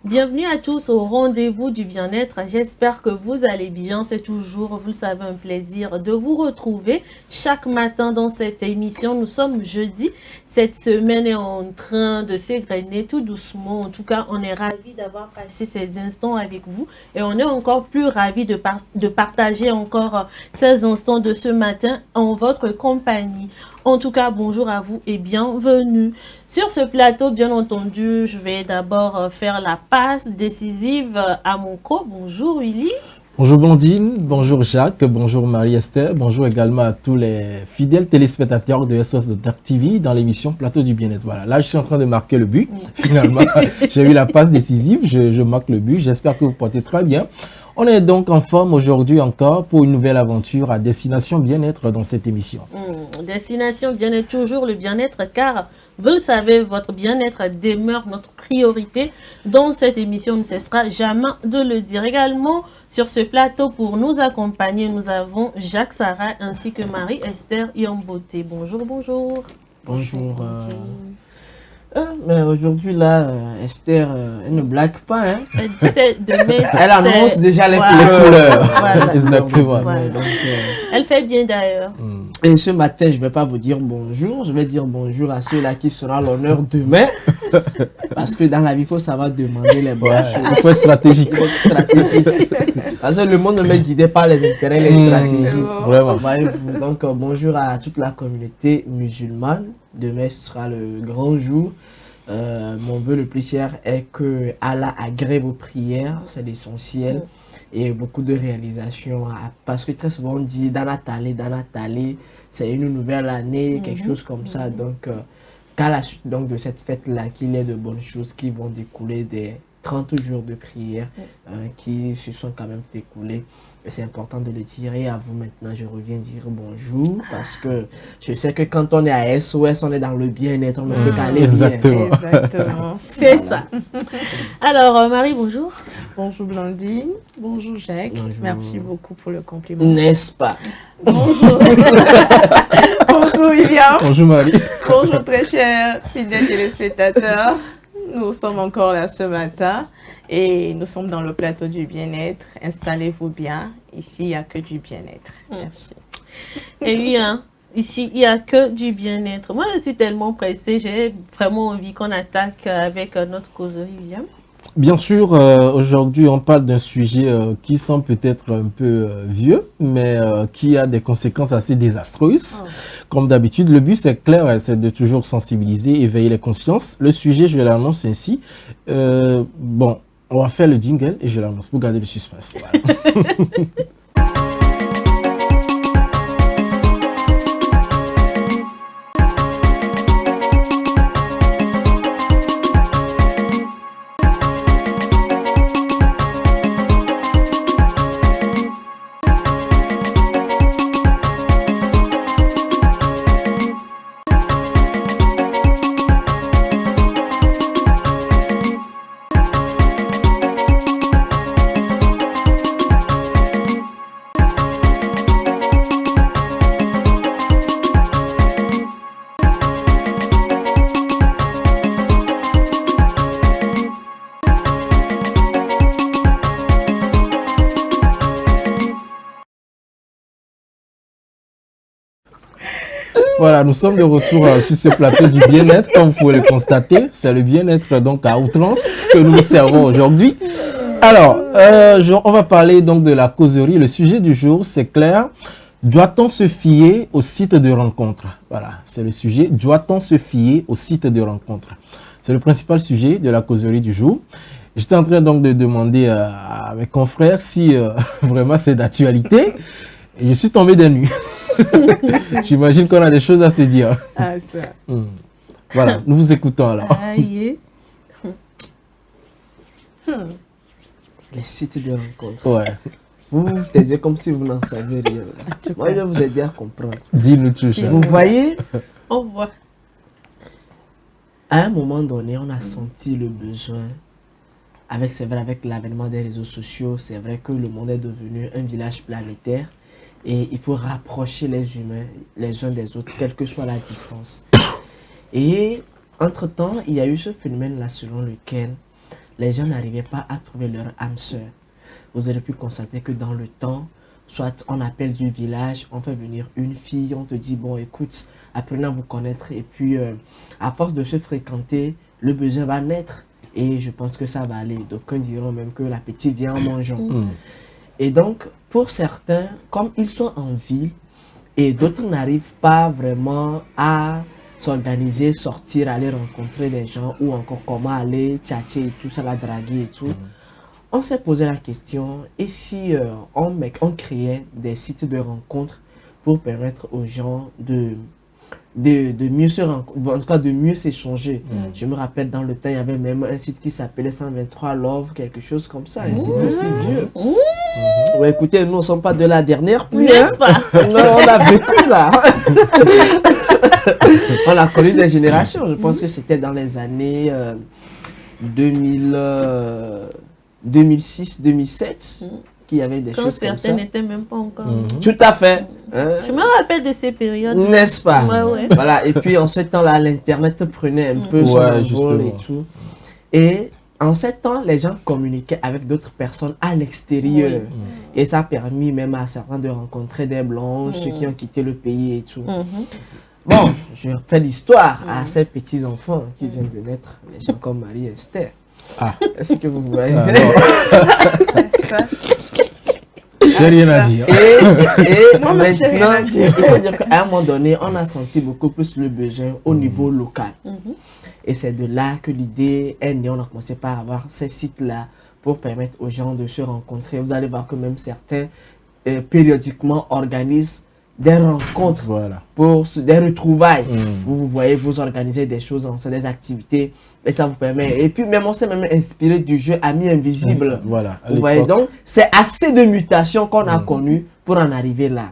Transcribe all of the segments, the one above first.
Bienvenue à tous au rendez-vous du bien-être. J'espère que vous allez bien. C'est toujours, vous le savez, un plaisir de vous retrouver chaque matin dans cette émission. Nous sommes jeudi. Cette semaine est en train de s'égrener tout doucement. En tout cas, on est ravis d'avoir passé ces instants avec vous et on est encore plus ravis de partager encore ces instants de ce matin en votre compagnie. En tout cas, bonjour à vous et bienvenue. Sur ce plateau, bien entendu, je vais d'abord faire la passe décisive à mon co. Bonjour Willy. Bonjour Blondine, bonjour Jacques, bonjour Marie-Esther, bonjour également à tous les fidèles téléspectateurs de SOS de Dark TV dans l'émission Plateau du Bien-être. Voilà, là je suis en train de marquer le but. Finalement, j'ai eu la passe décisive, je marque le but. J'espère que vous portez très bien. On est donc en forme aujourd'hui encore pour une nouvelle aventure à Destination Bien-être dans cette émission. Destination Bien-être, toujours le bien-être, car vous le savez, votre bien-être demeure notre priorité. Dans cette émission, on ne cessera jamais de le dire. Également, sur ce plateau, pour nous accompagner, nous avons Jacques Sarah ainsi que Marie-Esther Yamboté. Bonjour, bonjour. Bonjour. Mais aujourd'hui, là, Esther, elle ne blague pas, hein? Tu sais, demain, elle annonce déjà les voilà. couleurs. Voilà. Exactement. Voilà. Donc, elle fait bien d'ailleurs. Et ce matin, je ne vais pas vous dire bonjour, je vais dire bonjour à ceux-là qui seront à l'honneur demain. Parce que dans la vie, il faut savoir demander les bonnes choses. Il faut être stratégique. Parce que le monde ne m'est guidé par les intérêts, les stratégies. Vraiment. Donc, bonjour à toute la communauté musulmane. Demain, ce sera le grand jour. Mon vœu le plus cher est que Allah agrée vos prières, c'est l'essentiel. Et beaucoup de réalisations. Parce que très souvent, on dit Dana Tali, c'est une nouvelle année, quelque chose comme ça. Donc, qu'à la suite donc, de cette fête-là, qu'il y ait de bonnes choses qui vont découler des 30 jours de prière qui se sont quand même écoulés. C'est important de le dire. Et à vous maintenant, je reviens dire bonjour parce que je sais que quand on est à SOS, on est dans le bien-être, on ne peut qu'aller Exactement. bien. Exactement. C'est ça. Alors, Marie, bonjour. Bonjour Blandine. Bonjour Jacques. Bonjour. Merci beaucoup pour le compliment. N'est-ce pas? Bonjour. Bonjour William. Bonjour Marie. Bonjour très chers fidèles téléspectateurs. Nous sommes encore là ce matin et nous sommes dans le plateau du bien-être. Installez-vous bien. Ici, il n'y a que du bien-être. Merci. Et oui, hein, ici, il n'y a que du bien-être. Moi, je suis tellement pressée. J'ai vraiment envie qu'on attaque avec notre causerie, William. Bien sûr, aujourd'hui, on parle d'un sujet qui semble peut-être un peu vieux, mais qui a des conséquences assez désastreuses. Comme d'habitude, le but, c'est clair, c'est de toujours sensibiliser, éveiller les consciences. Le sujet, je l'annonce ainsi. Bon, on va faire le jingle et je l'annonce pour garder le suspense. Voilà. Voilà, nous sommes de retour sur ce plateau du bien-être, comme vous pouvez le constater. C'est le bien-être donc à outrance que nous servons aujourd'hui. Alors, on va parler donc de la causerie. Le sujet du jour, c'est clair. Doit-on se fier au site de rencontre? Voilà, c'est le sujet. Doit-on se fier au site de rencontre? C'est le principal sujet de la causerie du jour. J'étais en train donc de demander à mes confrères si vraiment c'est d'actualité. Et je suis tombé des nues. J'imagine qu'on a des choses à se dire. Ah, ça. Voilà, nous vous écoutons alors. Aïe. Les sites de rencontre. Ouais. Vous vous taisez comme si vous n'en savez rien. Moi, je vais vous aider à comprendre. Dis-nous tout ça. Vous voyez, Au revoir. à un moment donné, on a senti le besoin. C'est vrai, avec l'avènement des réseaux sociaux, c'est vrai que le monde est devenu un village planétaire. Et il faut rapprocher les humains les uns des autres, quelle que soit la distance. Et entre-temps, il y a eu ce phénomène-là selon lequel les gens n'arrivaient pas à trouver leur âme sœur. Vous aurez pu constater que dans le temps, soit on appelle du village, on fait venir une fille, on te dit, bon, écoute, apprenez à vous connaître. Et puis, à force de se fréquenter, le besoin va naître. Et je pense que ça va aller. D'aucuns diront même que l'appétit vient en mangeant. Et donc, pour certains, comme ils sont en ville, et d'autres n'arrivent pas vraiment à s'organiser, sortir, aller rencontrer des gens, ou encore comment aller tchatcher et tout ça, la draguer et tout, on s'est posé la question, et si on créait des sites de rencontres pour permettre aux gens de mieux se rencontrer, en tout cas de mieux s'échanger. Je me rappelle dans le temps, il y avait même un site qui s'appelait 123 Love, quelque chose comme ça, un site aussi vieux. Ouais, écoutez, nous ne sommes pas de la dernière pluie, N'est-ce pas? Non, on a vécu là. On a connu des générations, je pense que c'était dans les années 2006-2007 qu'il y avait des Quand choses comme ça. certains n'étaient même pas encore. Tout à fait. Je me rappelle de ces périodes. N'est-ce pas? Ouais. Voilà, et puis en ce temps-là, l'Internet prenait un peu son envol et tout. Et en ce temps, les gens communiquaient avec d'autres personnes à l'extérieur. Et ça a permis même à certains de rencontrer des blanches, ceux qui ont quitté le pays et tout. Bon, je fais l'histoire à ces petits-enfants qui viennent de naître, les gens comme Marie et Esther. Est-ce que vous voyez? J'ai rien à dire. Et maintenant, il faut dire qu'à un moment donné, on a senti beaucoup plus le besoin au niveau local. Et c'est de là que l'idée est née. On a commencé par avoir ces sites-là pour permettre aux gens de se rencontrer. Vous allez voir que même certains, périodiquement, organisent des rencontres pour des retrouvailles. Vous voyez, vous organisez des choses, des activités. Et ça vous permet. Et puis même on s'est même inspiré du jeu Ami Invisible. Voilà. Vous voyez, donc c'est assez de mutations qu'on a connues pour en arriver là.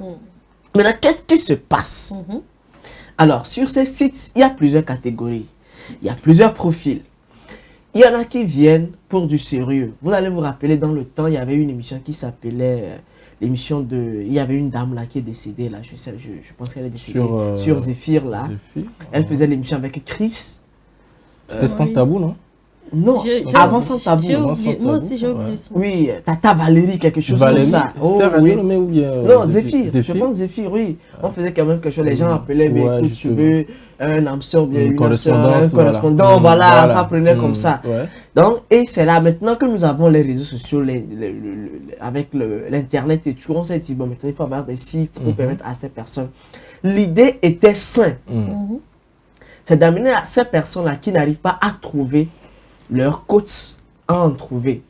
Maintenant, qu'est-ce qui se passe? Alors, sur ces sites, il y a plusieurs catégories. Il y a plusieurs profils. Il y en a qui viennent pour du sérieux. Vous allez vous rappeler, dans le temps, il y avait une émission qui s'appelait l'émission de... Il y avait une dame là qui est décédée là. Je pense qu'elle est décédée sur Zéphyr là. Elle faisait l'émission avec Chris. C'était Sans Tabou, non? Non, avant Sans Tabou. Moi aussi, j'ai oublié ça. Oui, Tata Valérie, quelque chose comme ça. Oui. Ou bien, non, Zéphyr. Je pense Zéphyr, oui. On faisait quand même quelque chose. Les gens appelaient, mais écoute, tu veux un âme sœur, bien une correspondant, voilà, ça prenait comme ça. Donc, et c'est là maintenant que nous avons les réseaux sociaux, avec l'internet et tout, on s'est dit, bon, maintenant il faut avoir des sites pour permettre à ces personnes. L'idée était simple. C'est d'amener à ces personnes-là qui n'arrivent pas à trouver leur coach, à en trouver.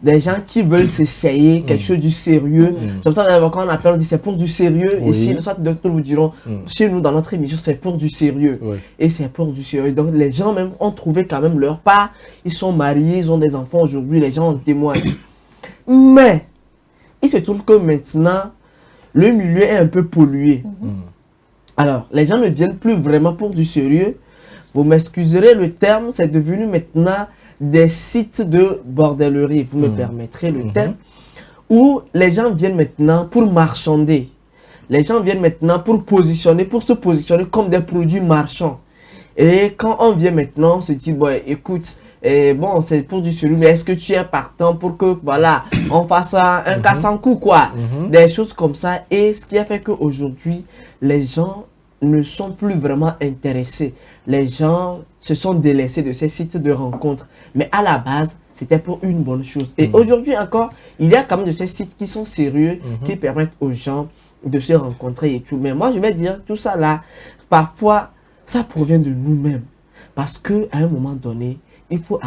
Des gens qui veulent s'essayer, quelque chose du sérieux. C'est pour ça que quand on appelle, on dit c'est pour du sérieux. Et si soit docteurs vous diront, chez nous dans notre émission, c'est pour du sérieux. Et c'est pour du sérieux. Donc les gens même ont trouvé quand même leur part. Ils sont mariés, ils ont des enfants aujourd'hui, les gens en témoignent. Mais, il se trouve que maintenant, le milieu est un peu pollué. Alors, les gens ne viennent plus vraiment pour du sérieux. Vous m'excuserez le terme, c'est devenu maintenant des sites de bordellerie, vous me permettrez le terme, où les gens viennent maintenant pour marchander. Les gens viennent maintenant pour se positionner comme des produits marchands. Et quand on vient maintenant, on se dit, bon, écoute, bon, c'est pour du sérieux, mais est-ce que tu es partant pour que, voilà, on fasse un casse en coup, quoi. Des choses comme ça. Et ce qui a fait qu'aujourd'hui, les gens ne sont plus vraiment intéressés. Les gens se sont délaissés de ces sites de rencontres. Mais à la base, c'était pour une bonne chose. Et aujourd'hui encore, il y a quand même de ces sites qui sont sérieux, qui permettent aux gens de se rencontrer et tout. Mais moi, je vais dire, tout ça là, parfois, ça provient de nous-mêmes. Parce qu'à un moment donné, il faut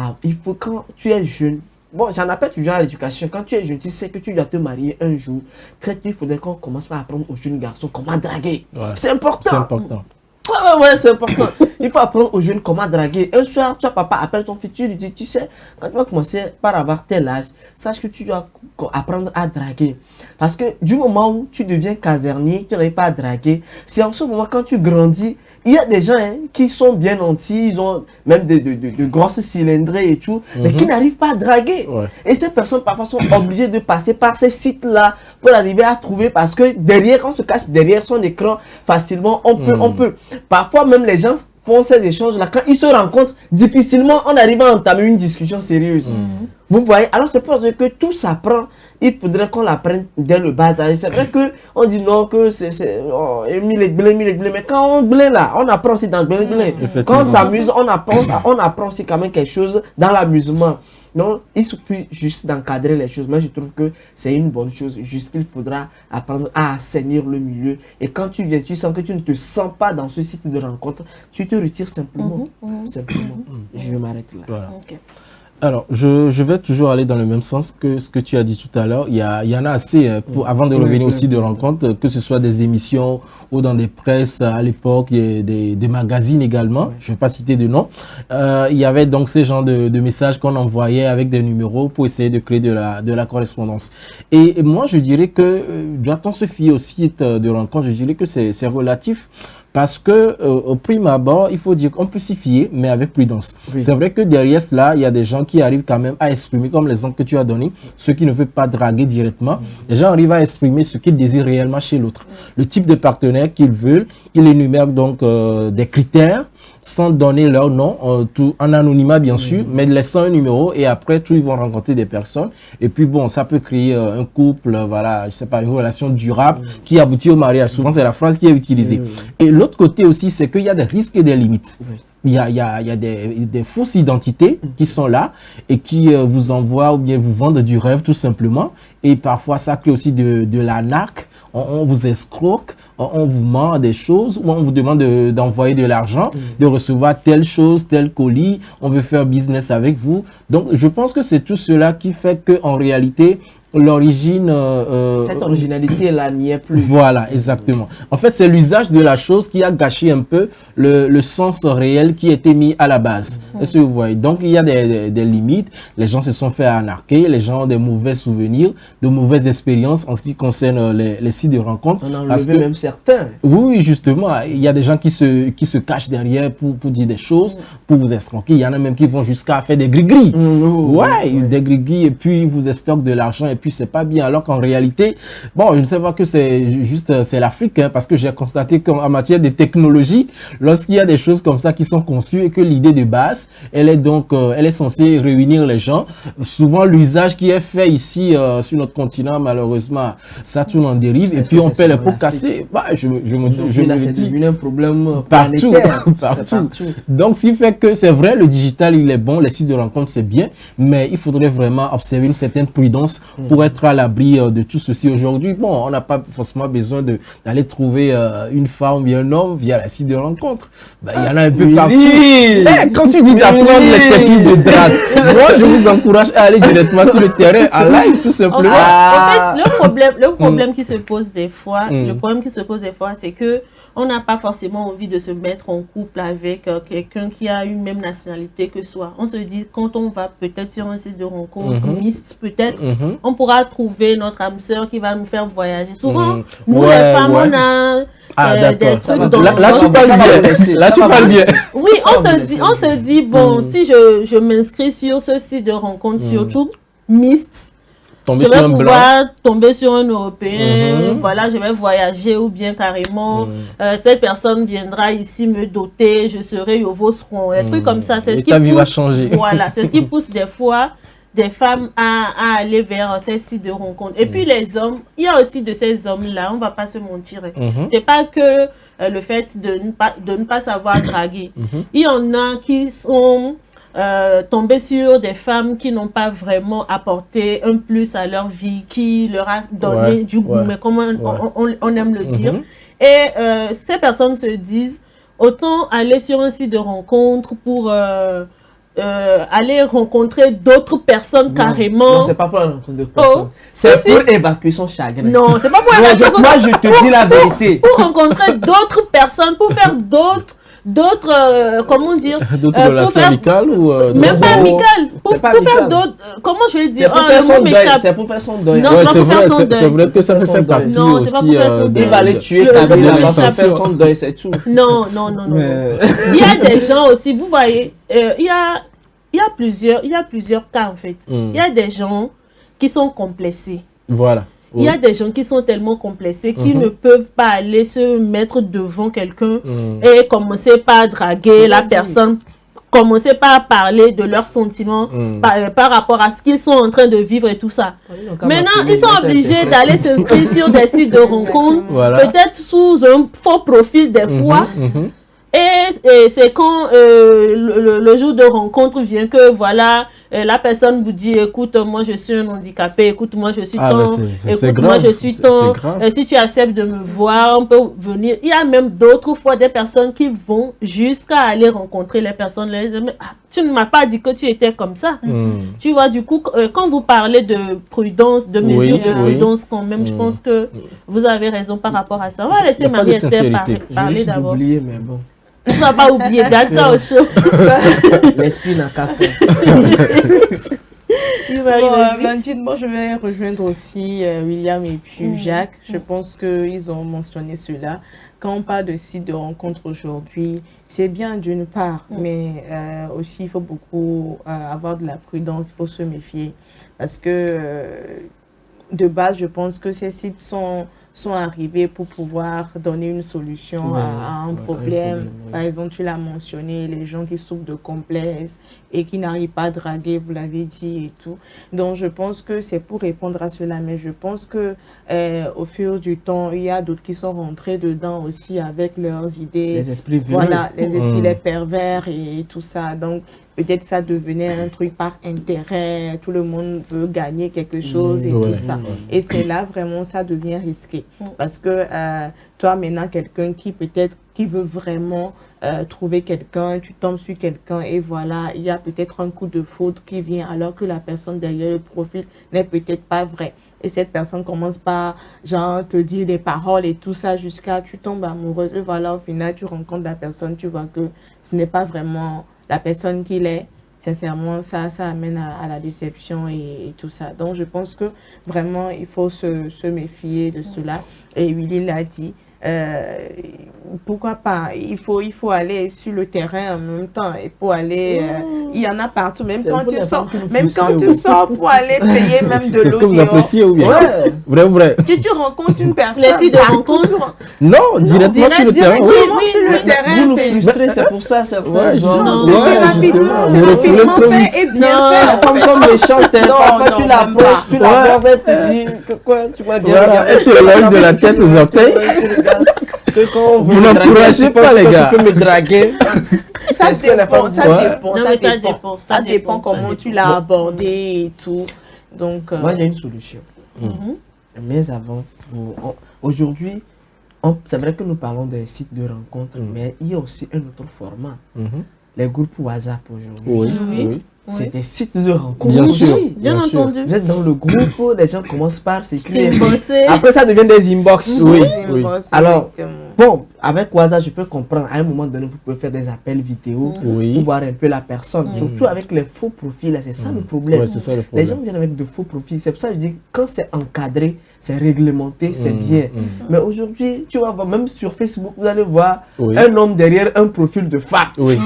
quand tu es jeune, bon, j'en appelle toujours à l'éducation. Quand tu es jeune, tu sais que tu dois te marier un jour. Très tôt, il faudrait qu'on commence par apprendre aux jeunes garçons comment draguer. C'est important. C'est important. Ouais, c'est important. Il faut apprendre aux jeunes comment draguer. Un soir, toi, papa, appelle ton fils, tu lui dis, tu sais, quand tu vas commencer par avoir tel âge, sache que tu dois apprendre à draguer. Parce que du moment où tu deviens casernier, tu n'arrives pas à draguer, c'est en ce moment, quand tu grandis, il y a des gens qui sont bien nantis, ils ont même de grosses cylindrées et tout, mais qui n'arrivent pas à draguer. Et ces personnes parfois sont obligées de passer par ces sites-là pour arriver à trouver, parce que derrière, quand on se cache derrière son écran, facilement, on peut. Parfois même les gens font ces échanges-là, quand ils se rencontrent, difficilement on arrive à entamer une discussion sérieuse. Vous voyez, alors c'est parce que tout s'apprend. Il faudrait qu'on l'apprenne dès le bas âge. C'est vrai qu'on dit non, que c'est Émile est blé, mais quand on blé là, on apprend aussi dans le blé. Quand on s'amuse, on apprend aussi quand même quelque chose dans l'amusement. Donc, il suffit juste d'encadrer les choses. Moi, je trouve que c'est une bonne chose. Juste qu'il faudra apprendre à assainir le milieu. Et quand tu viens, tu sens que tu ne te sens pas dans ce cycle de rencontre, tu te retires simplement. Je m'arrête là. Voilà. Alors, je vais toujours aller dans le même sens que ce que tu as dit tout à l'heure. Il y en a assez, avant de revenir aussi de rencontres, que ce soit des émissions ou dans des presses à l'époque, des magazines également, je ne vais pas citer de nom. Il y avait donc ces genres de messages qu'on envoyait avec des numéros pour essayer de créer de la correspondance. Et moi, je dirais que, doit-on se fier au site de rencontre, je dirais que c'est relatif. Parce que au prime abord, il faut dire qu'on peut s'y fier, mais avec prudence. C'est vrai que derrière cela, il y a des gens qui arrivent quand même à exprimer, comme l'exemple que tu as donné, ceux qui ne veulent pas draguer directement. Les gens arrivent à exprimer ce qu'ils désirent réellement chez l'autre. Le type de partenaire qu'ils veulent, ils énumèrent donc des critères, sans donner leur nom, tout en anonymat bien sûr, mais laissant un numéro et après tout ils vont rencontrer des personnes et puis bon ça peut créer un couple, voilà, je sais pas, une relation durable qui aboutit au mariage. Souvent c'est la phrase qui est utilisée. Et l'autre côté aussi c'est qu'il y a des risques et des limites. Il y a des fausses identités qui sont là et qui vous envoient ou bien vous vendent du rêve tout simplement. Et parfois ça crée aussi de l'arnaque. On vous escroque, on vous ment des choses, ou on vous demande d'envoyer de l'argent, de recevoir telle chose, tel colis, on veut faire business avec vous. Donc je pense que c'est tout cela qui fait qu'en réalité, l'origine... cette originalité-là n'y est plus. Voilà, exactement. En fait, c'est l'usage de la chose qui a gâché un peu le sens réel qui était mis à la base. Est-ce que vous voyez? Donc, il y a des limites. Les gens se sont fait arnaquer. Les gens ont des mauvais souvenirs, de mauvaises expériences en ce qui concerne les sites de rencontres. On en enlevé même certains. Oui, justement. Il y a des gens qui se cachent derrière pour dire des choses, pour vous escroquer. Il y en a même qui vont jusqu'à faire des gris-gris. Des gris-gris et puis ils vous escroquent de l'argent et puis c'est pas bien, alors qu'en réalité, bon, je ne sais pas que c'est juste, c'est l'Afrique, hein, parce que j'ai constaté qu'en matière de technologie, lorsqu'il y a des choses comme ça qui sont conçues et que l'idée de base, elle est donc, elle est censée réunir les gens, souvent l'usage qui est fait ici sur notre continent, malheureusement, ça tourne en dérive et puis on paie les pots cassés. Bah, je me dis, devenu un problème partout. partout. Donc, ce qui fait que c'est vrai, le digital, il est bon, les sites de rencontre, c'est bien, mais il faudrait vraiment observer une certaine prudence pour être à l'abri de tout ceci. Aujourd'hui, bon, on n'a pas forcément besoin d'aller trouver une femme ou bien un homme via la site de rencontre. Ben, il y en a un peu partout. Quand tu dis d'apprendre les techniques de drague, moi, je vous encourage à aller directement sur le terrain, en live, tout simplement. En fait, le problème qui se pose des fois, c'est que on n'a pas forcément envie de se mettre en couple avec quelqu'un qui a une même nationalité que soi. On se dit, quand on va peut-être sur un site de rencontre mixte, peut-être, on pourra trouver notre âme sœur qui va nous faire voyager. Souvent, nous les femmes, on a des trucs dans là, tu parles bien. Oui, on se dit, bon, si je m'inscris sur ce site de rencontre, surtout mixte, je vais pouvoir tomber sur un Européen, voilà, je vais voyager ou bien carrément, cette personne viendra ici me doter, je serai Yovosron, des trucs comme ça. C'est ce qui pousse, voilà, c'est ce qui pousse des fois des femmes à aller vers ces sites de rencontres. Et puis les hommes, il y a aussi de ces hommes-là, on ne va pas se mentir. C'est pas que le fait de ne pas savoir draguer. Il y en a qui sont... tomber sur des femmes qui n'ont pas vraiment apporté un plus à leur vie, qui leur a donné du goût, mais comme on aime le dire. Et ces personnes se disent, autant aller sur un site de rencontre pour aller rencontrer d'autres personnes carrément. Non, c'est pas pour la rencontre de personnes. C'est pour évacuer son chagrin. Non, c'est pas pour évacuer son chagrin. Moi, je te dis la vérité. Pour rencontrer d'autres personnes, pour faire d'autres comment dire, d'autres relations amicales ou même pas amicales, pour faire d'autres, comment je vais dire, c'est pour faire son deuil. Non, c'est pour faire son deuil. C'est vrai que ça peut faire partie non, aussi. C'est pas pour faire son deuil. Il va aller tuer Kabila, il va faire son deuil, c'est tout. Non. Il y a des gens aussi, vous voyez, il y a plusieurs cas en fait. Il y a des gens qui sont complexés. Voilà. Il y a des gens qui sont tellement complexés qu'ils ne peuvent pas aller se mettre devant quelqu'un et commencer par draguer la personne, commencer par parler de leurs sentiments par rapport à ce qu'ils sont en train de vivre et tout ça. Maintenant, ils sont obligés d'aller s'inscrire sur des sites de rencontres, peut-être sous un faux profil des fois. Et c'est quand le jour de rencontre vient que voilà, la personne vous dit écoute, moi je suis un handicapé, écoute, moi je suis ton, écoute, moi je suis ton, si tu acceptes de me voir, on peut venir. Il y a même d'autres fois des personnes qui vont jusqu'à aller rencontrer les personnes. Tu ne m'as pas dit que tu étais comme ça. Tu vois, du coup, quand vous parlez de prudence, de mesures de prudence quand même, je pense que vous avez raison par rapport à ça. On va laisser Marie-Esther parler d'abord. Mais bon. Tu ne vas pas oublier, garde ça au chaud. L'esprit n'a qu'à faire. Blandine, moi je vais rejoindre aussi William et puis Jacques. Je pense qu'ils ont mentionné cela. Quand on parle de site de rencontre aujourd'hui, c'est bien d'une part, mais aussi il faut beaucoup avoir de la prudence, il faut se méfier. Parce que de base, je pense que ces sites sont arrivés pour pouvoir donner une solution à un problème. Par exemple, tu l'as mentionné, les gens qui souffrent de complexes et qui n'arrivent pas à draguer, vous l'avez dit et tout. Donc, je pense que c'est pour répondre à cela. Mais je pense que au fur du temps, il y a d'autres qui sont rentrés dedans aussi avec leurs idées. Les esprits venus. Voilà, les esprits, les pervers et tout ça. Donc, peut-être ça devenait un truc par intérêt, tout le monde veut gagner quelque chose et tout ça. Et c'est là vraiment ça devient risqué. Parce que toi maintenant, quelqu'un qui peut-être qui veut vraiment trouver quelqu'un, tu tombes sur quelqu'un et voilà, il y a peut-être un coup de foudre qui vient alors que la personne derrière le profil n'est peut-être pas vraie. Et cette personne commence par, genre, te dire des paroles et tout ça jusqu'à tu tombes amoureuse. Et voilà, au final, tu rencontres la personne, tu vois que ce n'est pas vraiment la personne qu'il est. Sincèrement, ça amène à la déception et tout ça. Donc, je pense que vraiment, il faut se méfier de cela. Et Willy l'a dit. Pourquoi pas, il faut aller sur le terrain en même temps et pour aller il y en a partout, même quand tu sors pour aller payer même de l'eau. C'est ce que vous appréciez ou bien? Vrai. Tu rencontres une personne, les sites de rencontre, non, directement sur le terrain. Oui, sur le terrain, vous nous frustrez, c'est pour ça certains gens. C'est rapidement fait et bien fait. Comme méchante, parfois tu l'approches, tu l'abordes, elle te dit que quoi, tu vois bien. Elle se lève de la tête aux orteils. Que quand vous n'encouragez pas les gars. Tu peux me draguer. Ça dépend comment tu l'as abordé et tout. Donc, moi j'ai une solution. Mais avant, aujourd'hui, c'est vrai que nous parlons des sites de rencontres, mais il y a aussi un autre format. Les groupes WhatsApp aujourd'hui. Oui. C'est des sites de rencontres. Bien sûr, bien entendu. Vous êtes dans le groupe, les gens commencent par s'écrire. C'est Après, ça devient des inbox. Oui. Alors, bon, avec WhatsApp, je peux comprendre. À un moment donné, vous pouvez faire des appels vidéo pour voir un peu la personne. Surtout avec les faux profils, c'est ça le problème. Les gens viennent avec de faux profils. C'est pour ça que je dis, quand c'est encadré, c'est réglementé, c'est bien. Mais aujourd'hui, tu vas voir, même sur Facebook, vous allez voir un homme derrière un profil de femme. Oui.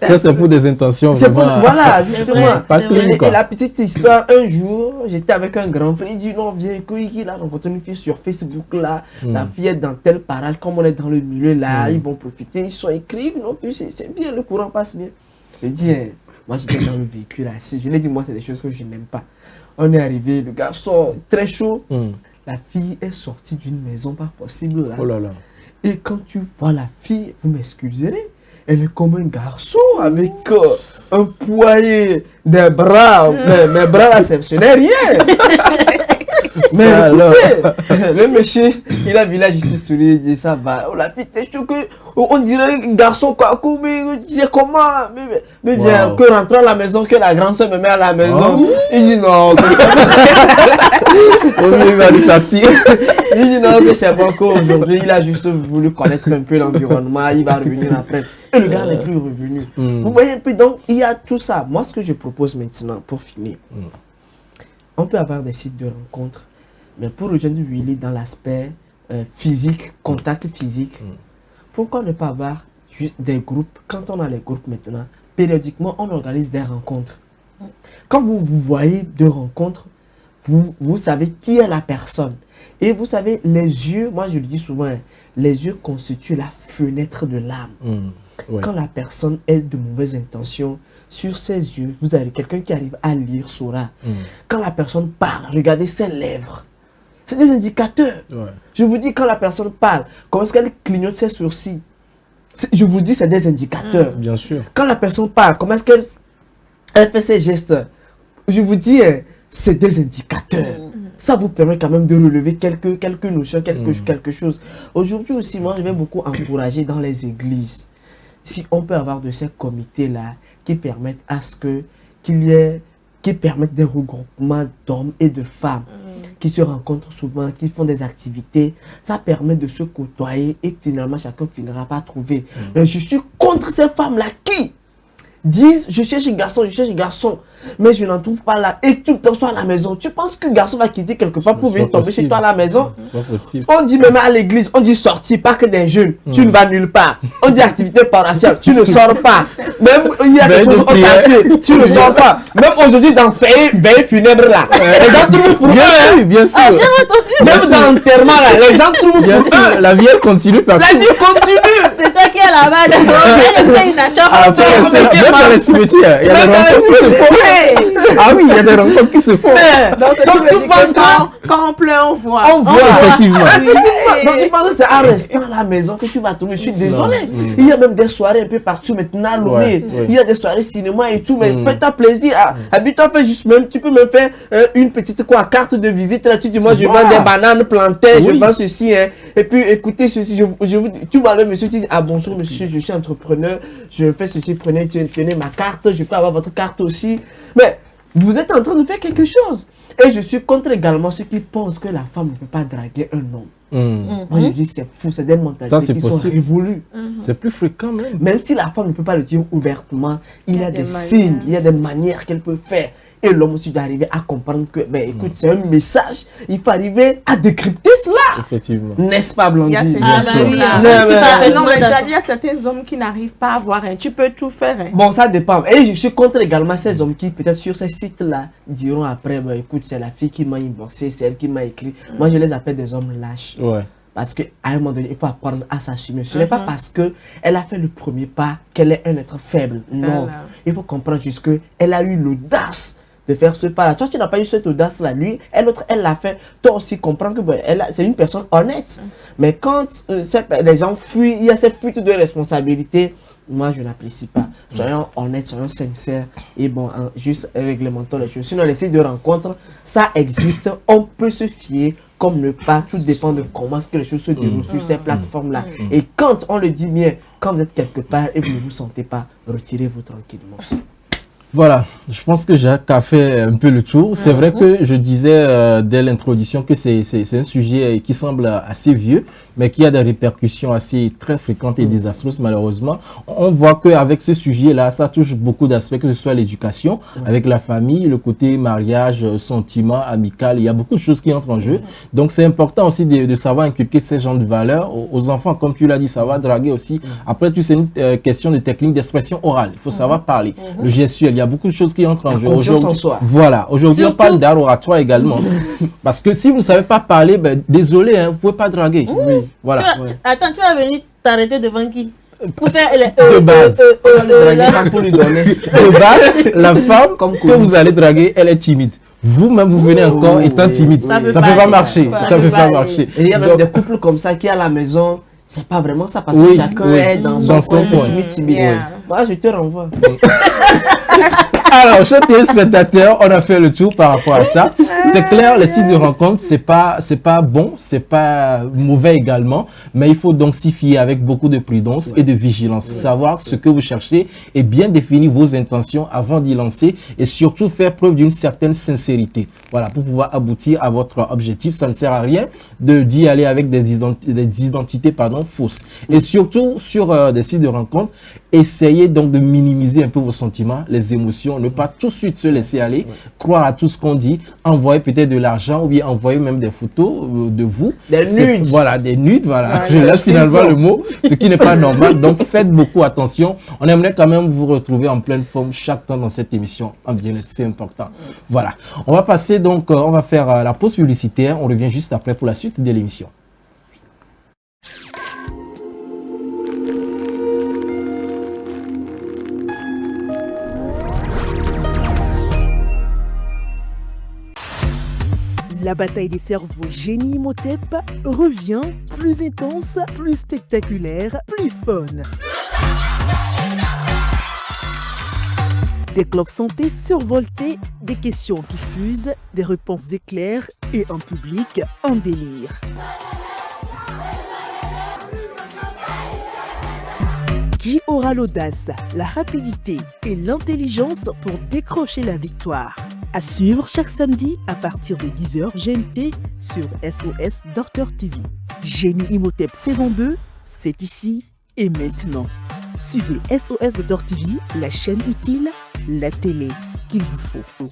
Ça, c'est pour des intentions vraiment. Voilà, justement. Pas clean, et la petite histoire, un jour, j'étais avec un grand frère, il dit non, viens, il a rencontré une fille sur Facebook là, la fille est dans tel parage, comme on est dans le milieu là, ils vont profiter, ils sont écrits, non plus, c'est bien, le courant passe bien. Je dis, moi j'étais dans le véhicule assis, je lui ai dit, moi c'est des choses que je n'aime pas. On est arrivé, le gars sort très chaud, la fille est sortie d'une maison pas possible là. Oh là là. Et quand tu vois la fille, vous m'excuserez, elle est comme un garçon avec un poignet, des bras. Mes bras là, ce n'est rien. Mais écoutez, le monsieur, il a vu là, je suis souri, il dit ça va. Oh, la fille, t'es chaud que. On dirait un garçon quoi, mais c'est comment? Mais viens, que rentrant à la maison, que la grande soeur me met à la maison. Il dit non, que ça il va lui partir. Il dit non, que c'est pas encore aujourd'hui. Il a juste voulu connaître un peu l'environnement, il va revenir après. Et le gars n'est plus revenu. Vous voyez un peu, donc il y a tout ça. Moi, ce que je propose maintenant, pour finir, on peut avoir des sites de rencontres, mais pour rejoindre Willy dans l'aspect physique, contact physique, pourquoi ne pas avoir juste des groupes? Quand on a les groupes maintenant, périodiquement, on organise des rencontres. Quand vous voyez deux rencontres, vous savez qui est la personne. Et vous savez, les yeux, moi je le dis souvent, hein, les yeux constituent la fenêtre de l'âme. Ouais. Quand la personne est de mauvaises intentions, sur ses yeux, vous avez quelqu'un qui arrive à lire saura. Quand la personne parle, regardez ses lèvres. C'est des indicateurs. Ouais. Je vous dis, quand la personne parle, comment est-ce qu'elle clignote ses sourcils? Je vous dis, c'est des indicateurs. Bien sûr. Quand la personne parle, comment est-ce qu'elle fait ses gestes? Je vous dis, c'est des indicateurs. Ça vous permet quand même de relever quelques notions, quelque chose. Aujourd'hui aussi, moi, je vais beaucoup encourager dans les églises. Si on peut avoir de ces comités-là qui permettent à ce que qui permettent des regroupements d'hommes et de femmes qui se rencontrent souvent, qui font des activités, ça permet de se côtoyer et finalement chacun finira par trouver. Mais je suis contre ces femmes-là qui disent je cherche un garçon, mais je n'en trouve pas là et tout le temps soit à la maison. Tu penses que le garçon va quitter quelque part pour venir tomber chez toi à la maison? C'est pas possible. On dit même à l'église, on dit sortir, pas que des jeunes, tu ne vas nulle part. On dit activité paroissiale, tu ne sors pas. Même il y a quelque chose au quartier, tu ne sors pas. Même aujourd'hui dans veille funèbre là, les gens trouvent pour eux. Bien sûr. Même dans l'enterrement là, les gens trouvent Bien pour sûr. eux. La vie elle continue par La vie continue. C'est toi qui es là-bas. Elle fait une Même dans les cimetières, il y a des rencontres qui se font. Ah oui, il y a des rencontres qui se font. Donc tu penses que Quand on pleure, on voit. on voit. Effectivement. Donc tu penses que c'est en restant à la maison que tu vas trouver. Je suis désolé. Il y a même des soirées un peu partout maintenant à Lomé. Ouais. Il y a des soirées cinéma et tout. Mais fais-toi plaisir. Habite-toi, fais juste même. Tu peux même faire une petite carte de visite. Là, tu dis, moi, je vends des bananes plantées. Je vends ceci. Hein. Et puis, écoutez ceci. Je vous dis, tu vois le monsieur, tu dis, ah bonjour monsieur, je suis entrepreneur. Je fais ceci. Tenez ma carte. Je peux avoir votre carte aussi. Mais vous êtes en train de faire quelque chose. Et je suis contre également ceux qui pensent que la femme ne peut pas draguer un homme. Moi je dis c'est fou, c'est des mentalités qui sont révolues. C'est plus fréquent même. Même si la femme ne peut pas le dire ouvertement, il y a des manières. signes, il y a des manières qu'elle peut faire. Et l'homme aussi doit arriver à comprendre que, ben écoute, c'est un message, il faut arriver à décrypter cela. Effectivement. N'est-ce pas, Il y a Blondie? ces Ah, bah hommes oui, là. ah, Non, je suis mais- parfaitement Non, mais d'accord. il y a certains hommes qui n'arrivent pas à voir. Tu peux tout faire. Bon, ça dépend. Et je suis contre également ces hommes qui, peut-être sur ces sites-là, diront après, ben, écoute, c'est la fille qui m'a inboxé, c'est elle qui m'a écrit. Moi, je les appelle des hommes lâches. Ouais. Parce qu'à un moment donné, il faut apprendre à s'assumer. Ce n'est pas parce qu'elle a fait le premier pas qu'elle est un être faible. Non. Voilà. Il faut comprendre juste qu'elle a eu l'audace de faire ce pas-là. Toi, tu n'as pas eu cette audace-là. Lui, elle l'a fait. Toi aussi, comprends que ben, c'est une personne honnête. Mais quand les gens fuient, il y a cette fuite de responsabilité. Moi, je n'apprécie pas. Soyons honnêtes, soyons sincères. Et bon, hein, juste réglementons les choses. Sinon, les sites de rencontres, ça existe. On peut se fier comme ne pas. Tout dépend de comment est-ce que les choses se déroulent sur ces plateformes-là. Et quand on le dit bien, quand vous êtes quelque part et vous ne vous sentez pas, retirez-vous tranquillement. Voilà, je pense que Jacques a fait un peu le tour. C'est vrai que je disais dès l'introduction que c'est un sujet qui semble assez vieux, mais qui a des répercussions assez très fréquentes et désastreuses malheureusement. On voit qu'avec ce sujet-là, ça touche beaucoup d'aspects, que ce soit l'éducation, avec la famille, le côté mariage, sentiment, amical, il y a beaucoup de choses qui entrent en jeu. Donc c'est important aussi de savoir inculquer ces genres de valeurs aux enfants, comme tu l'as dit, savoir draguer aussi. Après tout, c'est une question de technique d'expression orale, il faut savoir parler. Le gestuel, il y a beaucoup de choses qui entrent en jeu. Confiance en soi. Voilà, aujourd'hui on Surtout- parle d'art oratoire également. Parce que si vous ne savez pas parler, ben, désolé, hein, vous ne pouvez pas draguer. Oui, voilà. Attends, tu vas venir t'arrêter devant qui? Pour faire De base. Draguer pas pour lui donner. De base, la femme Comme que vous allez draguer, elle est timide. Vous-même, vous venez encore étant timide. Ça peut Ça pas ne peut pas aller. marcher. Ça Ça ne peut peut pas pas aller. marcher. Et il y a même Donc, des couples comme ça qui à la maison, c'est pas vraiment ça parce que Oui, chacun oui. est dans Dans son son coin, c'est coin. timide. Yeah. Moi, je te renvoie. Alors, chers téléspectateurs, on a fait le tour par rapport à ça. C'est clair, les sites de rencontres, c'est pas bon, c'est pas mauvais également, mais il faut donc s'y fier avec beaucoup de prudence et de vigilance. Savoir ce que vous cherchez et bien définir vos intentions avant d'y lancer et surtout faire preuve d'une certaine sincérité. Voilà, pour pouvoir aboutir à votre objectif. Ça ne sert à rien d'y aller avec des identités fausses. Et surtout, sur des sites de rencontres, essayez donc de minimiser un peu vos sentiments, les émotions, ne pas tout de suite se laisser aller, croire à tout ce qu'on dit, envoyer peut-être de l'argent ou bien envoyer même des photos de vous. Des nudes. Voilà, des nudes, voilà. Ouais, je laisse finalement le mot, ce qui n'est pas normal. Donc faites beaucoup attention. On aimerait quand même vous retrouver en pleine forme chaque temps dans cette émission en bien-être, c'est important. Voilà. On va passer donc, on va faire la pause publicitaire. On revient juste après pour la suite de l'émission. La bataille des cerveaux Génie Imhotep revient, plus intense, plus spectaculaire, plus fun. Des clubs santé survoltés, des questions qui fusent, des réponses éclairs et un public en délire. Qui aura l'audace, la rapidité et l'intelligence pour décrocher la victoire? À suivre chaque samedi à partir de 10h GMT sur SOS Docteur TV. Génie Imhotep saison 2, c'est ici et maintenant. Suivez SOS Docteur TV, la chaîne utile, la télé qu'il vous faut.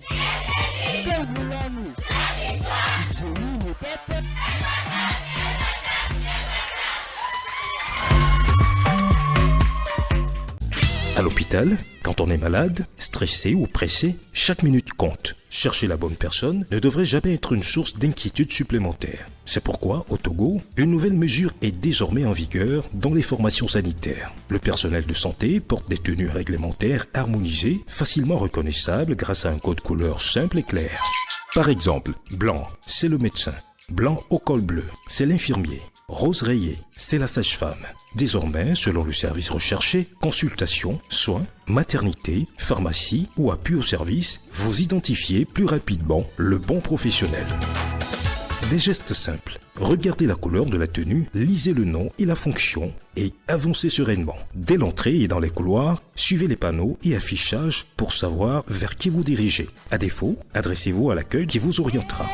À l'hôpital, quand on est malade, stressé ou pressé, chaque minute compte. Chercher la bonne personne ne devrait jamais être une source d'inquiétude supplémentaire. C'est pourquoi, au Togo, une nouvelle mesure est désormais en vigueur dans les formations sanitaires. Le personnel de santé porte des tenues réglementaires harmonisées, facilement reconnaissables grâce à un code couleur simple et clair. Par exemple, blanc, c'est le médecin. Blanc au col bleu, c'est l'infirmier. Rose rayé, c'est la sage-femme. Désormais, selon le service recherché, consultation, soins, maternité, pharmacie ou appui au service, vous identifiez plus rapidement le bon professionnel. Des gestes simples. Regardez la couleur de la tenue, lisez le nom et la fonction et avancez sereinement. Dès l'entrée et dans les couloirs, suivez les panneaux et affichages pour savoir vers qui vous dirigez. À défaut, adressez-vous à l'accueil qui vous orientera.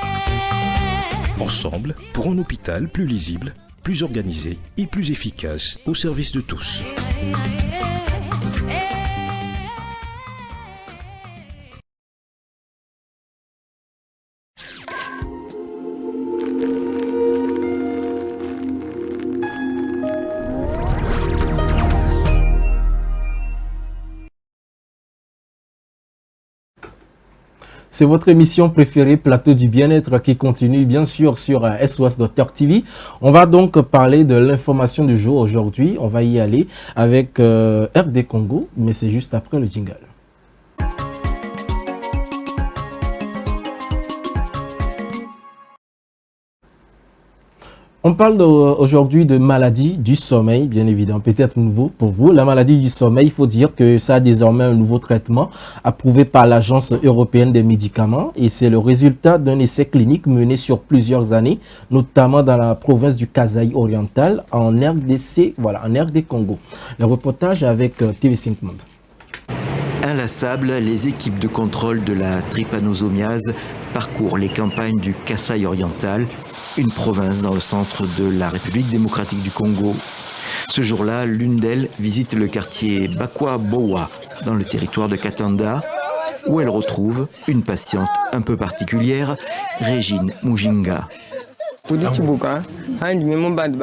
Ensemble, pour un hôpital plus lisible, plus organisé et plus efficace au service de tous. C'est votre émission préférée, Plateau du Bien-être, qui continue bien sûr sur SOS Docteur TV. On va donc parler de l'information du jour aujourd'hui. On va y aller avec RD Congo, mais c'est juste après le jingle. On parle aujourd'hui de maladie du sommeil, bien évidemment, peut-être nouveau pour vous. La maladie du sommeil, il faut dire que ça a désormais un nouveau traitement approuvé par l'Agence européenne des médicaments et c'est le résultat d'un essai clinique mené sur plusieurs années, notamment dans la province du Kasaï oriental, en RDC, voilà, en RD Congo. Le reportage avec TV5 Monde. Inlassables, les équipes de contrôle de la trypanosomiase parcourent les campagnes du Kasaï oriental, une province dans le centre de la République démocratique du Congo. Ce jour-là, l'une d'elles visite le quartier Bakwa Bowa, dans le territoire de Katanda, où elle retrouve une patiente un peu particulière, Régine Mujinga.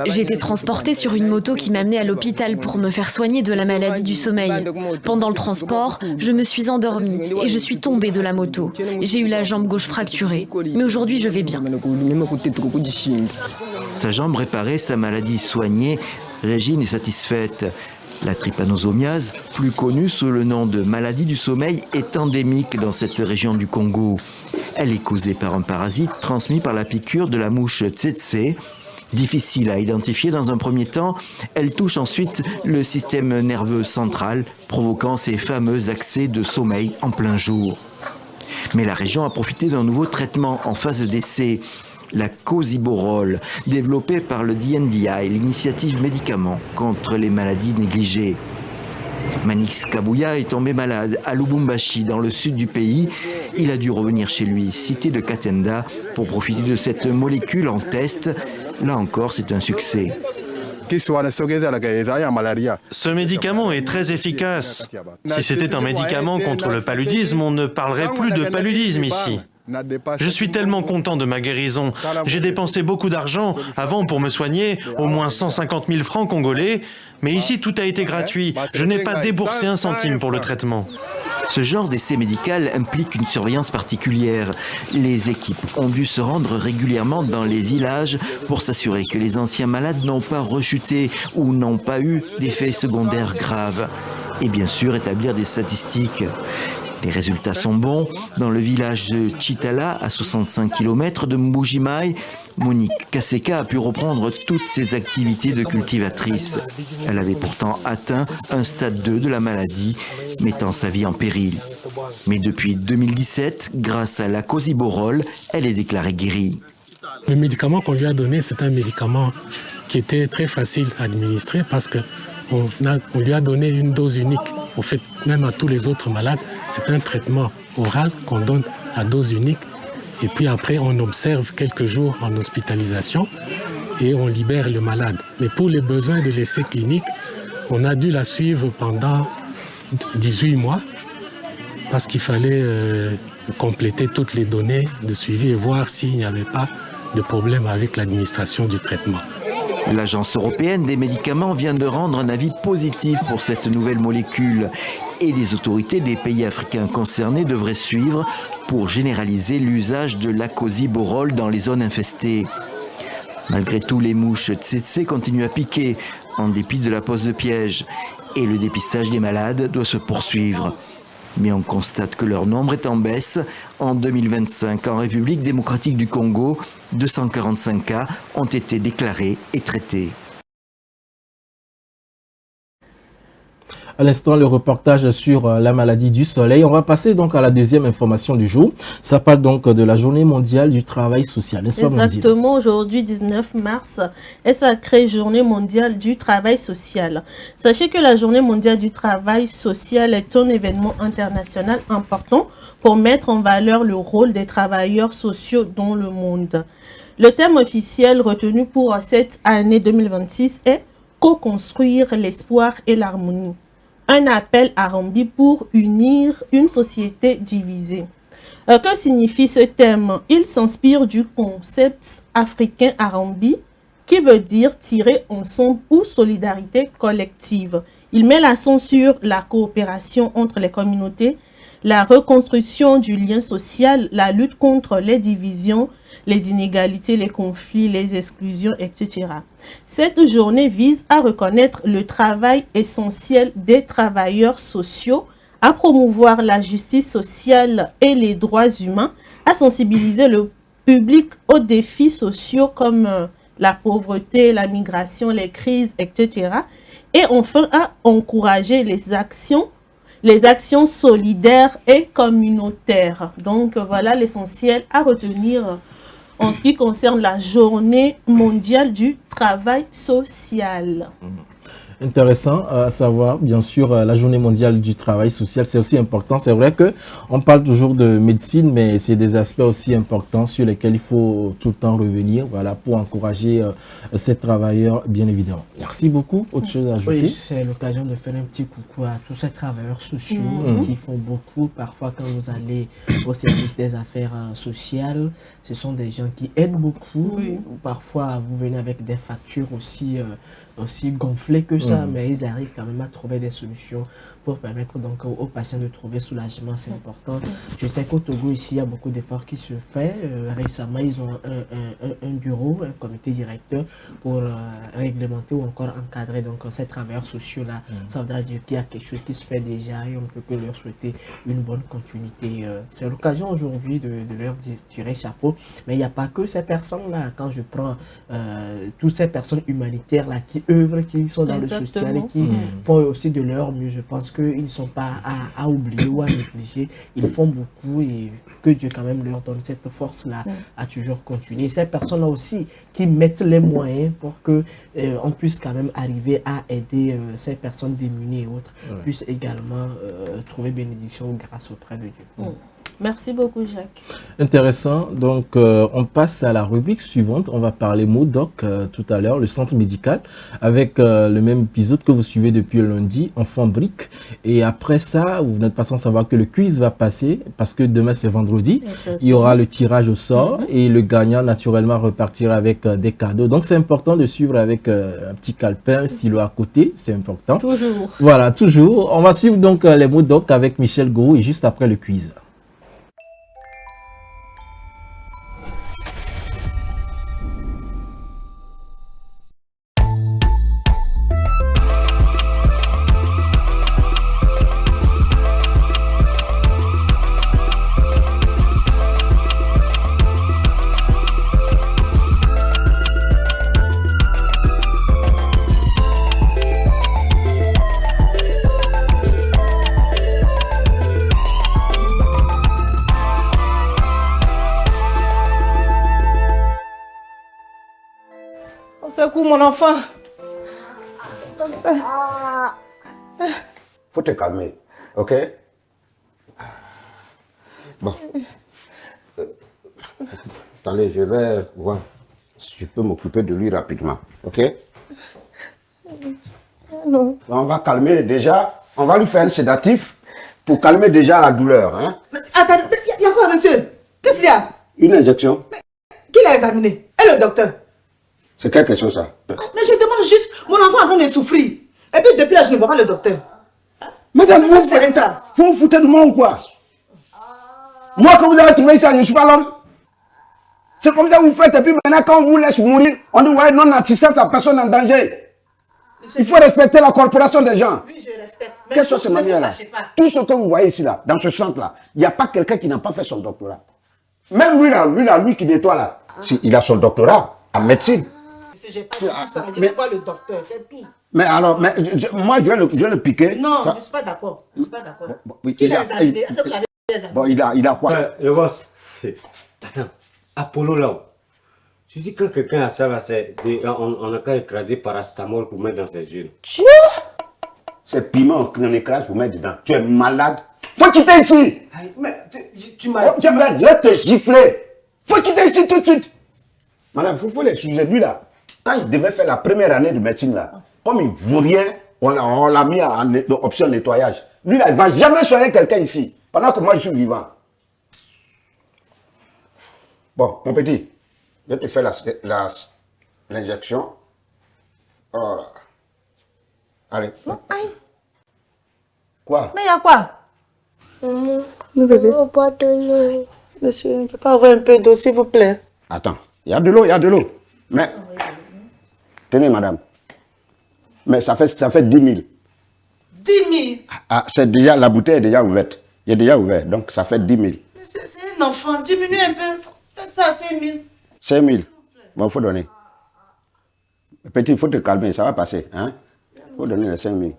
J'ai été transportée sur une moto qui m'amenait à l'hôpital pour me faire soigner de la maladie du sommeil. Pendant le transport, je me suis endormie et je suis tombée de la moto. J'ai eu la jambe gauche fracturée, mais aujourd'hui je vais bien. Sa jambe réparée, sa maladie soignée, Régine est satisfaite. La trypanosomiase, plus connue sous le nom de maladie du sommeil, est endémique dans cette région du Congo. Elle est causée par un parasite transmis par la piqûre de la mouche tsetse. Difficile à identifier dans un premier temps, elle touche ensuite le système nerveux central, provoquant ces fameux accès de sommeil en plein jour. Mais la région a profité d'un nouveau traitement en phase d'essai, la cosiborole, développée par le DNDI, l'initiative médicaments contre les maladies négligées. Manix Kabouya est tombé malade à Lubumbashi, dans le sud du pays. Il a dû revenir chez lui, cité de Katenda, pour profiter de cette molécule en test. Là encore, c'est un succès. Ce médicament est très efficace. Si c'était un médicament contre le paludisme, on ne parlerait plus de paludisme ici. Je suis tellement content de ma guérison. J'ai dépensé beaucoup d'argent avant pour me soigner, au moins 150 000 francs congolais, mais ici tout a été gratuit. Je n'ai pas déboursé un centime pour le traitement. Ce genre d'essai médical implique une surveillance particulière. Les équipes ont dû se rendre régulièrement dans les villages pour s'assurer que les anciens malades n'ont pas rechuté ou n'ont pas eu d'effets secondaires graves. Et bien sûr, établir des statistiques. Les résultats sont bons. Dans le village de Chitala, à 65 km de Mbujimai, Monique Kaseka a pu reprendre toutes ses activités de cultivatrice. Elle avait pourtant atteint un stade 2 de la maladie, mettant sa vie en péril. Mais depuis 2017, grâce à la Cosiborol, elle est déclarée guérie. Le médicament qu'on lui a donné, c'est un médicament qui était très facile à administrer parce qu'on lui a donné une dose unique. Au fait, même à tous les autres malades, c'est un traitement oral qu'on donne à dose unique. Et puis après, on observe quelques jours en hospitalisation et on libère le malade. Mais pour les besoins de l'essai clinique, on a dû la suivre pendant 18 mois parce qu'il fallait compléter toutes les données de suivi et voir s'il n'y avait pas de problème avec l'administration du traitement. L'Agence européenne des médicaments vient de rendre un avis positif pour cette nouvelle molécule et les autorités des pays africains concernés devraient suivre pour généraliser l'usage de l'acosiborol dans les zones infestées. Malgré tout, les mouches tsetse continuent à piquer en dépit de la pose de pièges et le dépistage des malades doit se poursuivre. Mais on constate que leur nombre est en baisse. En 2025, en République démocratique du Congo, 245 cas ont été déclarés et traités. À l'instant, le reportage sur la maladie du soleil. On va passer donc à la deuxième information du jour. Ça parle donc de la journée mondiale du travail social. Exactement, aujourd'hui 19 mars est sacrée journée mondiale du travail social. Sachez que la journée mondiale du travail social est un événement international important pour mettre en valeur le rôle des travailleurs sociaux dans le monde. Le thème officiel retenu pour cette année 2026 est « Co-construire l'espoir et l'harmonie ». Un appel à Rambi pour unir une société divisée. Que signifie ce thème? Il s'inspire du concept africain Arambi qui veut dire tirer ensemble ou solidarité collective. Il met l'accent sur la coopération entre les communautés, la reconstruction du lien social, la lutte contre les divisions, les inégalités, les conflits, les exclusions, etc. Cette journée vise à reconnaître le travail essentiel des travailleurs sociaux, à promouvoir la justice sociale et les droits humains, à sensibiliser le public aux défis sociaux comme la pauvreté, la migration, les crises, etc. Et enfin à encourager les actions solidaires et communautaires. Donc voilà l'essentiel à retenir en ce qui concerne la journée mondiale du travail social. Intéressant à savoir, bien sûr, la journée mondiale du travail social, c'est aussi important. C'est vrai qu'on parle toujours de médecine, mais c'est des aspects aussi importants sur lesquels il faut tout le temps revenir, voilà, pour encourager ces travailleurs, bien évidemment. Merci beaucoup. Autre chose à ajouter? Oui, c'est l'occasion de faire un petit coucou à tous ces travailleurs sociaux qui font beaucoup. Parfois, quand vous allez au service des affaires sociales, ce sont des gens qui aident beaucoup. Oui. Parfois, vous venez avec des factures aussi gonflées que ça, mais ils arrivent quand même à trouver des solutions pour permettre donc aux patients de trouver soulagement. C'est important. Je sais qu'au Togo, ici, il y a beaucoup d'efforts qui se font. Récemment, ils ont un bureau, un comité directeur pour réglementer ou encore encadrer donc ces travailleurs sociaux-là. Ça voudra dire qu'il y a quelque chose qui se fait déjà et on ne peut que leur souhaiter une bonne continuité. C'est l'occasion aujourd'hui de leur tirer chapeau. Mais il n'y a pas que ces personnes-là. Quand je prends toutes ces personnes humanitaires-là qui œuvrent, qui sont dans le social et qui font aussi de leur mieux, je pense qu'ils ne sont pas à oublier ou à négliger. Ils font beaucoup et que Dieu quand même leur donne cette force-là à toujours continuer. Et ces personnes-là aussi qui mettent les moyens pour que on puisse quand même arriver à aider ces personnes démunies et autres, puissent également trouver bénédiction ou grâce auprès de Dieu. Merci beaucoup, Jacques. Intéressant. Donc, on passe à la rubrique suivante. On va parler MODOC tout à l'heure, le centre médical, avec le même épisode que vous suivez depuis le lundi, Enfant Brique. Et après ça, vous n'êtes pas sans savoir que le quiz va passer, parce que demain c'est vendredi. Il y aura le tirage au sort et le gagnant, naturellement, repartira avec des cadeaux. Donc, c'est important de suivre avec un petit calepin, un stylo à côté. C'est important. Toujours. Voilà, toujours. On va suivre donc les MODOC avec Michel Gourou et juste après le quiz. C'est quoi mon enfant? Faut te calmer, ok? Bon. Attendez, je vais voir si je peux m'occuper de lui rapidement, ok? Non. On va calmer déjà, on va lui faire un sédatif pour calmer déjà la douleur, hein? Mais attendez, il y a quoi, monsieur? Qu'est-ce qu'il y a? Une injection. Mais, qui l'a examiné? Et le docteur? C'est quelle question ça? Mais je demande juste, mon enfant est en train de souffrir. Et puis depuis là, je ne vois pas le docteur. Madame, vous vous foutez de moi ou quoi? Moi, quand vous avez trouvé ça, je ne suis pas l'homme. C'est comme ça que vous faites. Et puis maintenant, quand on vous laisse mourir, on dit ouais, non-assistance à personne en danger. Il faut respecter la corporation des gens. Oui, je respecte. Quelles sont ces manières-là? Tout ce que vous voyez ici, là, dans ce centre-là, il n'y a pas quelqu'un qui n'a pas fait son doctorat. Même lui qui nettoie là, il a son doctorat en médecine. J'ai pas dit ça, je vais voir le docteur, c'est tout. Mais alors, moi, je vais le piquer. Non, ça. je ne suis pas d'accord. Je ne suis pas d'accord. Oui, Qui l'a examiné? Est-ce que vous l'avez examiné? Bon, il a quoi? Le boss, attends, Apollo là, tu dis que quelqu'un a ça là, on a qu'à écraser paracétamol pour mettre dans ses yeux. C'est piment qu'on écrase pour mettre dedans. Tu es malade. Faut quitter ici. Mais tu m'as... Je vais te gifler. Faut quitter ici tout de suite. Madame, il faut l'excuser lui là. Quand il devait faire la première année de médecine là, comme il ne vaut rien, on l'a mis en option nettoyage. Lui là, il ne va jamais soigner quelqu'un ici, pendant que moi je suis vivant. Bon, mon petit, je te fais l'injection. Voilà. Allez. Quoi? Mais il y a quoi? Le bébé. Monsieur, on ne peut pas avoir un peu d'eau, s'il vous plaît. Attends, il y a de l'eau, il y a de l'eau. Mais, tenez madame, mais ça fait 10 000. 10 000? Ah, c'est déjà, la bouteille est déjà ouverte. Il est déjà ouvert, donc ça fait 10 000. Monsieur, c'est un enfant, diminue un peu, faites ça à 5 000. 5 000, bon, il faut donner. Petit, il faut te calmer, ça va passer. Hein? Il faut donner les 5 000. Il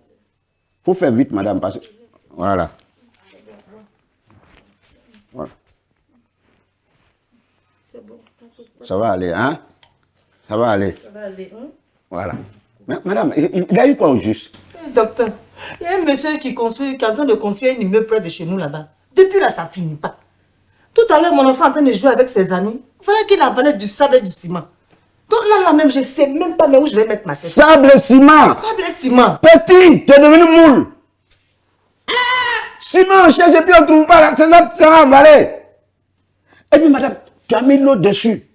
faut faire vite madame, parce que... Voilà. Voilà. C'est bon. Ça va aller, hein? Ça va aller. Ça va aller, hein? Voilà. Mais, madame, il a eu quoi au juste? Docteur, il y a un monsieur qui est en train de construire un immeuble près de chez nous là-bas. Depuis là, ça ne finit pas. Tout à l'heure, mon enfant est en train de jouer avec ses amis. Il fallait qu'il avalait du sable et du ciment. Donc là même, je ne sais même pas où je vais mettre ma tête. Sable et ciment! Sable et ciment! Petit, tu es devenu moule! Ciment, chaise et puis on ne trouve pas là, c'est ça qui a avalé. Et puis madame, tu as mis l'eau dessus.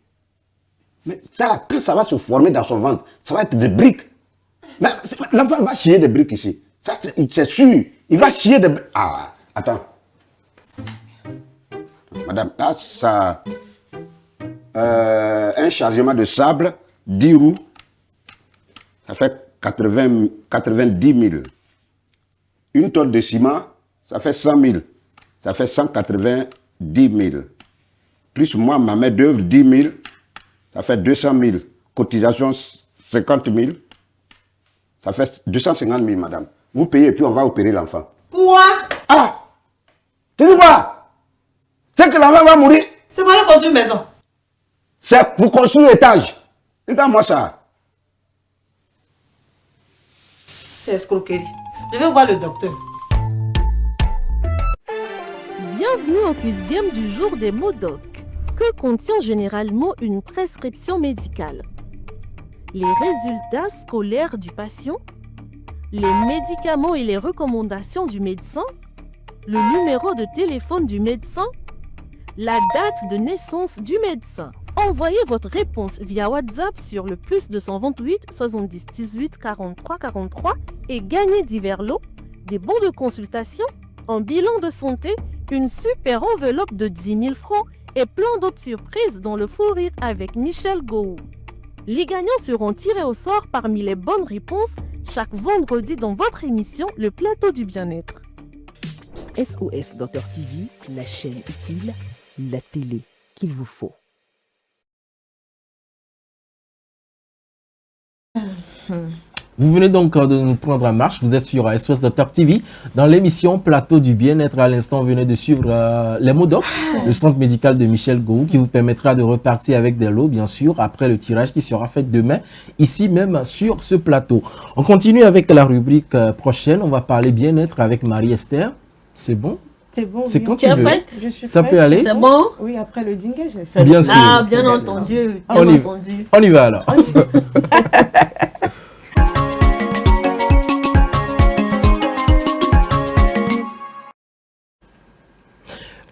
Mais ça, quand ça va se former dans son ventre, ça va être des briques. L'enfant va chier des briques ici. Ça, c'est sûr. Il va chier des briques. Ah, attends. Madame, là, ça... un chargement de sable, 10 roues, ça fait 90 000. Une tonne de ciment, ça fait 100 000. Ça fait 190 000. Plus moi, ma main d'œuvre, 10 000. Ça fait 200 000. Cotisation, 50 000. Ça fait 250 000, madame. Vous payez et puis on va opérer l'enfant. Quoi? Ah! Tu dis quoi? C'est que l'enfant va mourir? C'est pour aller construire une maison. C'est pour construire l'étage. Regarde-moi ça. C'est escroquerie. Je vais voir le docteur. Bienvenue au quiz game du jour des mots doc. Que contient généralement une prescription médicale? Les résultats scolaires du patient, les médicaments et les recommandations du médecin, le numéro de téléphone du médecin, la date de naissance du médecin. Envoyez votre réponse via WhatsApp sur le +228 70 18 43 43 et gagnez divers lots, des bons de consultation, un bilan de santé, une super enveloppe de 10 000 francs et plein d'autres surprises dans le fou rire avec Michel Gou. Les gagnants seront tirés au sort parmi les bonnes réponses chaque vendredi dans votre émission Le Plateau du Bien-être. SOS Docteur TV, la chaîne utile, la télé qu'il vous faut. Vous venez donc de nous prendre en marche, vous êtes sur SOS Docteur TV dans l'émission Plateau du Bien-être. À l'instant, vous venez de suivre les mots doc, le centre médical de Michel Gou, qui vous permettra de repartir avec des lots, bien sûr, après le tirage qui sera fait demain, ici même sur ce plateau. On continue avec la rubrique prochaine, on va parler bien-être avec Marie-Esther. C'est bon? C'est bon. C'est oui. quand tu veux. Je suis Ça prête. peut aller? C'est bon? Oui, après le jingle, j'espère. Bien sûr. Ah, bien entendu. Bien entendu. On y va alors.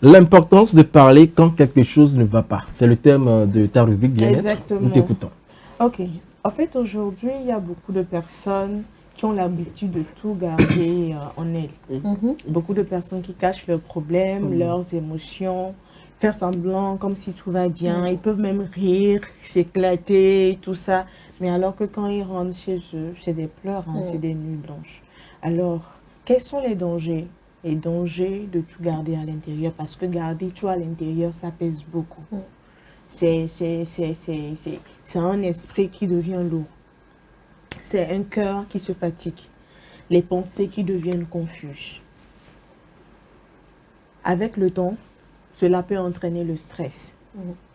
L'importance de parler quand quelque chose ne va pas. C'est le thème de ta rubrique bien-être. Exactement. Nous t'écoutons. Ok. En fait, aujourd'hui, il y a beaucoup de personnes qui ont l'habitude de tout garder en elles. Beaucoup de personnes qui cachent leurs problèmes, leurs émotions, faire semblant comme si tout va bien. Ils peuvent même rire, s'éclater, tout ça. Mais alors que quand ils rentrent chez eux, c'est des pleurs, c'est des nuits blanches. Alors, quels sont les dangers? Les dangers de tout garder à l'intérieur, parce que garder tout à l'intérieur, ça pèse beaucoup. C'est un esprit qui devient lourd. C'est un cœur qui se fatigue. Les pensées qui deviennent confuses. Avec le temps, cela peut entraîner le stress.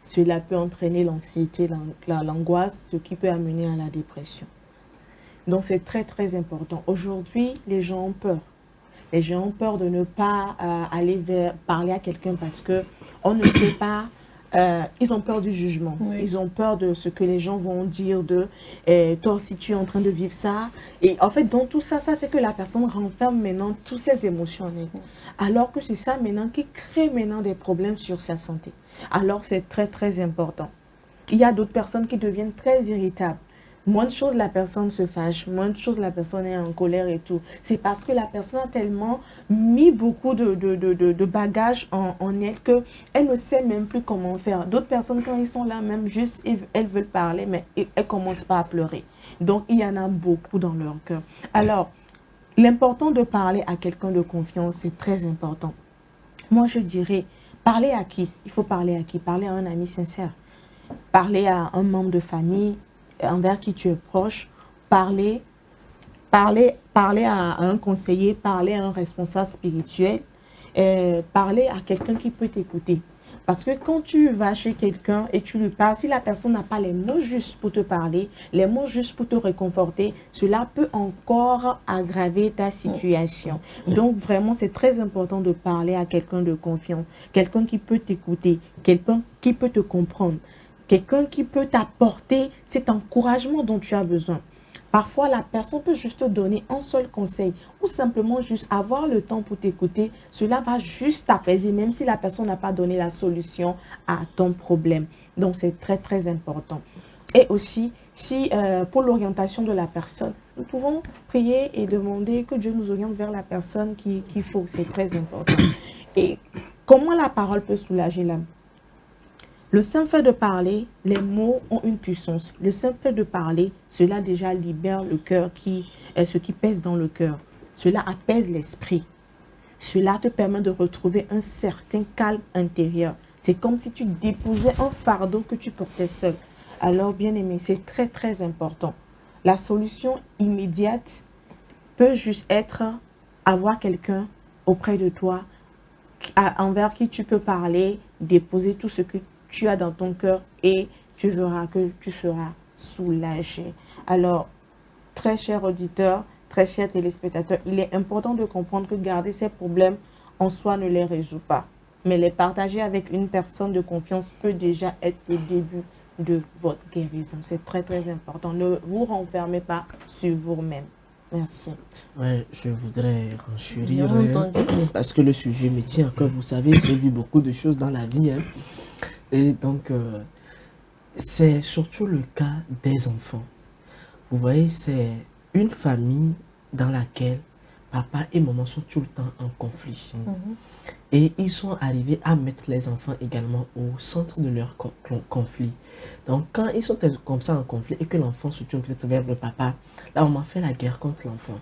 Cela peut entraîner l'anxiété, l'angoisse, ce qui peut amener à la dépression. Donc c'est très très important. Aujourd'hui, les gens ont peur. Les gens ont peur de ne pas aller parler à quelqu'un parce que on ne sait pas. Ils ont peur du jugement. Ils ont peur de ce que les gens vont dire de toi si tu es en train de vivre ça. Et en fait, dans tout ça, ça fait que la personne renferme maintenant toutes ses émotions en elle. Alors que c'est ça maintenant qui crée maintenant des problèmes sur sa santé. Alors c'est très très important. Il y a d'autres personnes qui deviennent très irritables. Moins de choses, la personne se fâche. Moins de choses, la personne est en colère et tout. C'est parce que la personne a tellement mis beaucoup de bagages en elle qu'elle ne sait même plus comment faire. D'autres personnes, quand ils sont là, même juste, elles veulent parler, mais elles ne commencent pas à pleurer. Donc, il y en a beaucoup dans leur cœur. Alors, l'important de parler à quelqu'un de confiance, c'est très important. Moi, je dirais, parler à qui? Il faut parler à qui? Parler à un ami sincère. Parler à un membre de famille envers qui tu es proche, parler à un conseiller, parler à un responsable spirituel, parler à quelqu'un qui peut t'écouter. Parce que quand tu vas chez quelqu'un et tu lui parles, si la personne n'a pas les mots justes pour te parler, les mots justes pour te réconforter, cela peut encore aggraver ta situation. Donc vraiment, c'est très important de parler à quelqu'un de confiance, quelqu'un qui peut t'écouter, quelqu'un qui peut te comprendre. Quelqu'un qui peut t'apporter cet encouragement dont tu as besoin. Parfois, la personne peut juste te donner un seul conseil ou simplement juste avoir le temps pour t'écouter. Cela va juste t'apaiser, même si la personne n'a pas donné la solution à ton problème. Donc, c'est très, très important. Et aussi, si pour l'orientation de la personne, nous pouvons prier et demander que Dieu nous oriente vers la personne qu'il faut. C'est très important. Et comment la parole peut soulager l'âme? Le simple fait de parler, les mots ont une puissance. Le simple fait de parler, cela déjà libère le cœur, ce qui pèse dans le cœur. Cela apaise l'esprit. Cela te permet de retrouver un certain calme intérieur. C'est comme si tu déposais un fardeau que tu portais seul. Alors, bien aimé, c'est très très important. La solution immédiate peut juste être avoir quelqu'un auprès de toi, envers qui tu peux parler, déposer tout ce que tu as dans ton cœur et tu verras que tu seras soulagé. Alors, très chers auditeurs, très chers téléspectateurs, il est important de comprendre que garder ces problèmes en soi ne les résout pas. mais les partager avec une personne de confiance peut déjà être le début de votre guérison. C'est très très important. Ne vous renfermez pas sur vous-même. Merci. Ouais, je voudrais renchérir parce que le sujet me tient à cœur. Vous savez, j'ai vu beaucoup de choses dans la vie. Hein. Et donc, c'est surtout le cas des enfants. Vous voyez, c'est une famille dans laquelle papa et maman sont tout le temps en conflit. Et ils sont arrivés à mettre les enfants également au centre de leur conflit. Donc, quand ils sont comme ça en conflit et que l'enfant se tourne peut-être vers le papa, la maman fait la guerre contre l'enfant.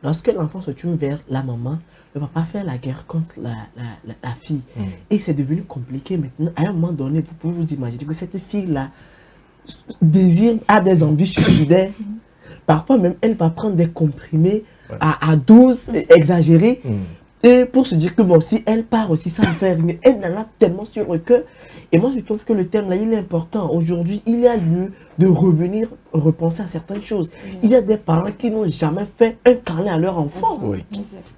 Lorsque l'enfant se tourne vers la maman, le papa fait la guerre contre la fille. Et c'est devenu compliqué maintenant. À un moment donné, vous pouvez vous imaginer que cette fille-là a des envies suicidaires. Parfois même, elle va prendre des comprimés à doses exagérées. Et pour se dire que bon, si elle part aussi, ça me fait rien. Elle en a tellement sur le cœur. Et moi, je trouve que le thème là, il est important. Aujourd'hui, il y a lieu de revenir repenser à certaines choses. Il y a des parents qui n'ont jamais fait un câlin à leur enfant.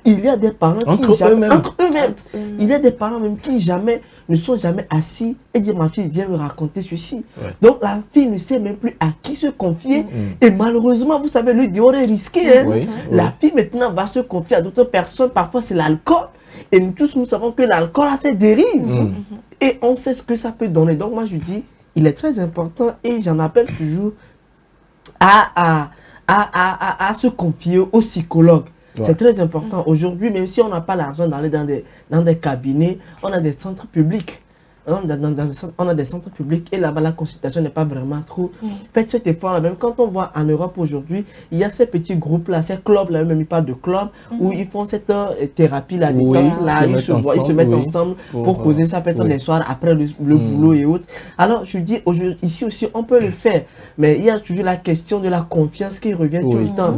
Il y a des parents entre eux-mêmes. Il y a des parents même qui ne sont jamais assis et disent ma fille vient me raconter ceci. Donc la fille ne sait même plus à qui se confier. Et malheureusement, vous savez, le dehors est risqué. Hein? La fille maintenant va se confier à d'autres personnes. Parfois c'est l'alcool. Et nous tous, nous savons que l'alcool a ses dérives. Et on sait ce que ça peut donner. Donc moi je dis, il est très important et j'en appelle toujours à se confier aux psychologues. C'est très important. Aujourd'hui, même si on n'a pas l'argent d'aller dans des cabinets, on a des centres publics. On a des centres publics et là-bas la consultation n'est pas vraiment trop. Faites cet effort là, même quand on voit en Europe aujourd'hui, il y a ces petits groupes là, ces clubs là, même il parle de clubs où ils font cette thérapie là, là, ils se mettent ensemble pour causer ça peut-être les soirs après le boulot et autres. Alors je dis ici aussi on peut le faire, mais il y a toujours la question de la confiance qui revient tout le temps.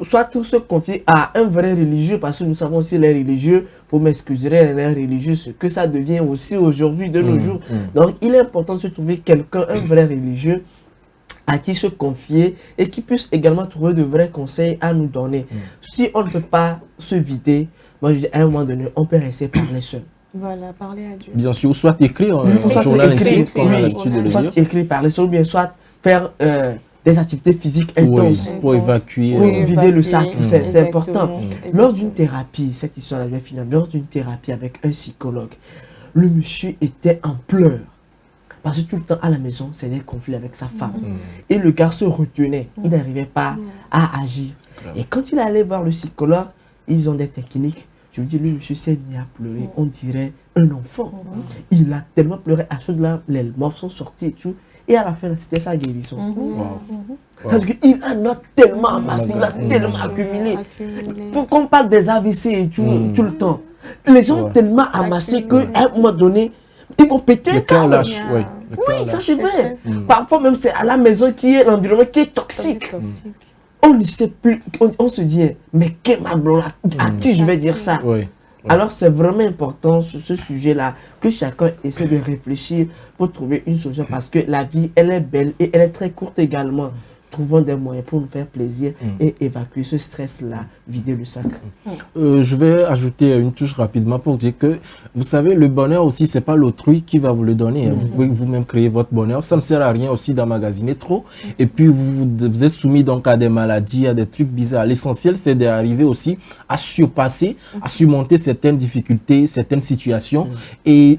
Soit tout se confier à un vrai religieux, parce que nous savons aussi les religieux, vous m'excuserez, les religieux, ce que ça devient aussi aujourd'hui de nos jours. Donc il est important de se trouver quelqu'un, un vrai religieux, à qui se confier et qui puisse également trouver de vrais conseils à nous donner. Si on ne peut pas se vider, moi je dis à un moment donné, on peut rester parler seul. Voilà, parler à Dieu. Bien sûr, soit écrire un journal intime, soit écrire, parler seul, ou bien soit faire des activités physiques intenses pour évacuer, pour vider le sac, c'est important. Lors d'une thérapie, cette histoire-là vient finir, lors d'une thérapie avec un psychologue, le monsieur était en pleurs. Parce que tout le temps à la maison, c'est des conflits avec sa femme. Et le gars se retenait, il n'arrivait pas à agir. Et quand il allait voir le psychologue, ils ont des techniques. Je me dis, lui, monsieur s'est mis à pleurer, on dirait un enfant. Il a tellement pleuré, à ce moment-là, les morts sont sortis et tout. Et à la fin, c'était sa guérison. Parce qu'il en a tellement amassé, il a tellement accumulé. Pour qu'on parle des AVC et tout, tout le temps. Les gens ont tellement amassé qu'à un moment donné, ils vont péter un câble. Oui, ça c'est vrai. Parfois même c'est à la maison qui est l'environnement qui est toxique. On ne sait plus, on se dit, mais quel mablon, à qui je vais dire ça? Alors c'est vraiment important sur ce sujet-là que chacun essaie de réfléchir pour trouver une solution parce que la vie, elle est belle et elle est très courte également. Trouvons des moyens pour nous faire plaisir et évacuer ce stress-là, vider le sac. Je vais ajouter une touche rapidement pour dire que, vous savez, le bonheur aussi, c'est pas l'autrui qui va vous le donner. Vous pouvez vous-même créer votre bonheur. Ça ne sert à rien aussi d'emmagasiner trop. Et puis, vous êtes soumis donc à des maladies, à des trucs bizarres. L'essentiel, c'est d'arriver aussi à surpasser, à surmonter certaines difficultés, certaines situations et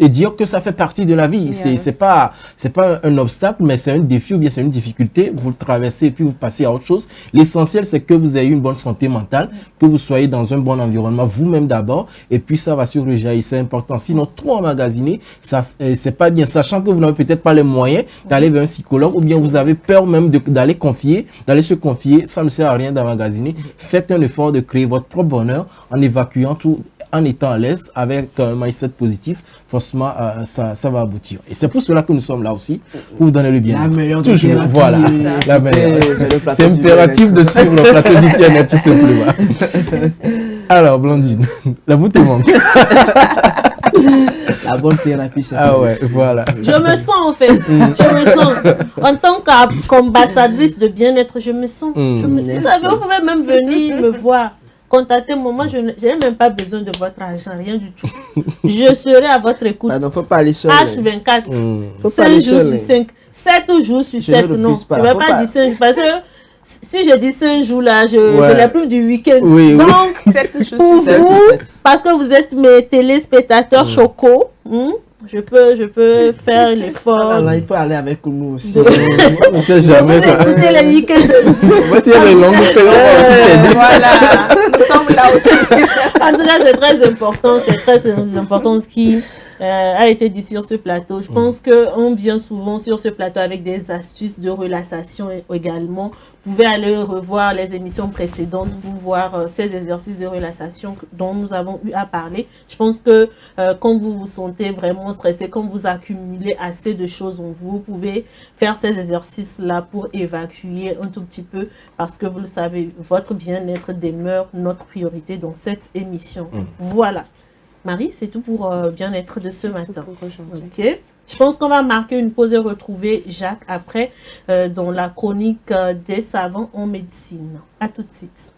dire que ça fait partie de la vie. C'est pas un obstacle, mais c'est un défi ou bien c'est une difficulté. Vous traversez et puis vous passez à autre chose. L'essentiel, c'est que vous ayez une bonne santé mentale, que vous soyez dans un bon environnement, vous-même d'abord, et puis ça va sur rejaillir. C'est important. Sinon, trop emmagasiner, c'est pas bien. Sachant que vous n'avez peut-être pas les moyens d'aller vers un psychologue, ou bien vous avez peur même d'aller se confier, ça ne sert à rien d'emmagasiner. Faites un effort de créer votre propre bonheur en évacuant tout, en étant à l'aise, avec un mindset positif, forcément, ça va aboutir. Et c'est pour cela que nous sommes là aussi, pour vous donner le bien-être. La meilleure toujours, voilà. La meilleure. C'est impératif de suivre le plateau du bien-être, tout simplement. Alors, Blondine, la boue te manque. La bonne thérapie, c'est voilà. Je me sens en fait, je me sens. En tant qu'ambassadrice de bien-être, je me sens. Vous savez, vous pouvez même venir me voir. Contactez-moi. Moi, je n'ai même pas besoin de votre argent, rien du tout. Je serai à votre écoute. Ah non, faut pas aller seul. H24. Faut pas 5 aller jours seul. sur 5. 7 jours sur 7, non. Je ne vais pas dire 5 jours. Parce que si je dis 5 jours là, je l'ai plus du week-end. Oui, donc, 7 jours pour sur 7. vous, parce que vous êtes mes téléspectateurs chocos, je peux faire l'effort. Il faut aller avec nous aussi. On ne sait jamais. Écoutez les week-ends. Voici les longues Voilà, nous sommes là aussi. En tout cas, c'est très important. C'est très important ce qui a été dit sur ce plateau. Je pense qu'on vient souvent sur ce plateau avec des astuces de relaxation également. Vous pouvez aller revoir les émissions précédentes pour voir ces exercices de relaxation dont nous avons eu à parler. Je pense que quand vous vous sentez vraiment stressé, quand vous accumulez assez de choses en vous, vous pouvez faire ces exercices-là pour évacuer un tout petit peu parce que vous le savez, votre bien-être demeure notre priorité dans cette émission. Voilà. Marie, c'est tout pour bien-être de ce matin. Ok. Je pense qu'on va marquer une pause et retrouver Jacques après dans la chronique des savants en médecine. À tout de suite.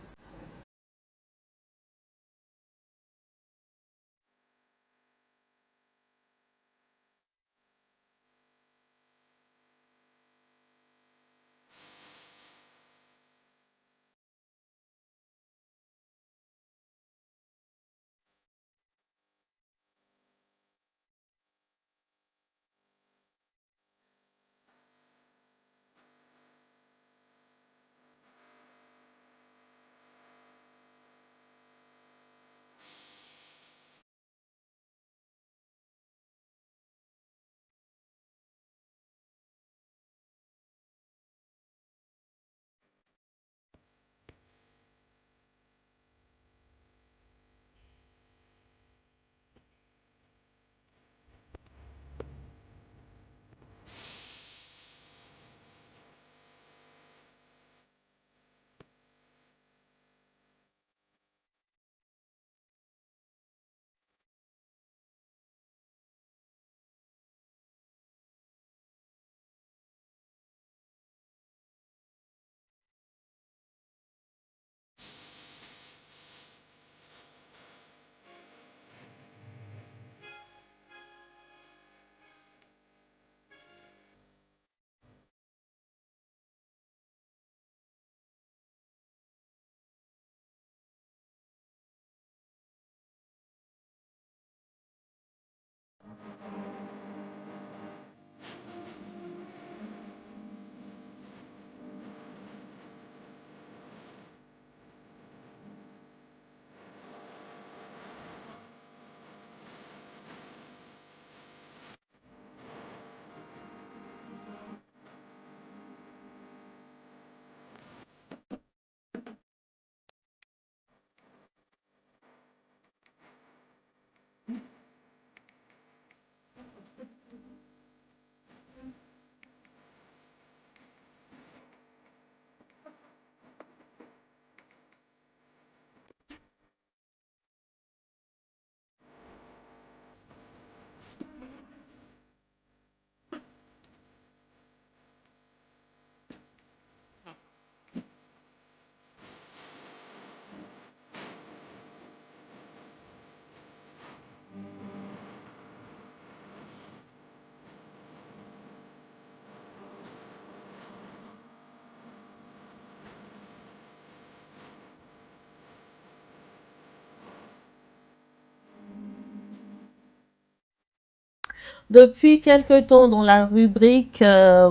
Depuis quelque temps, dans la rubrique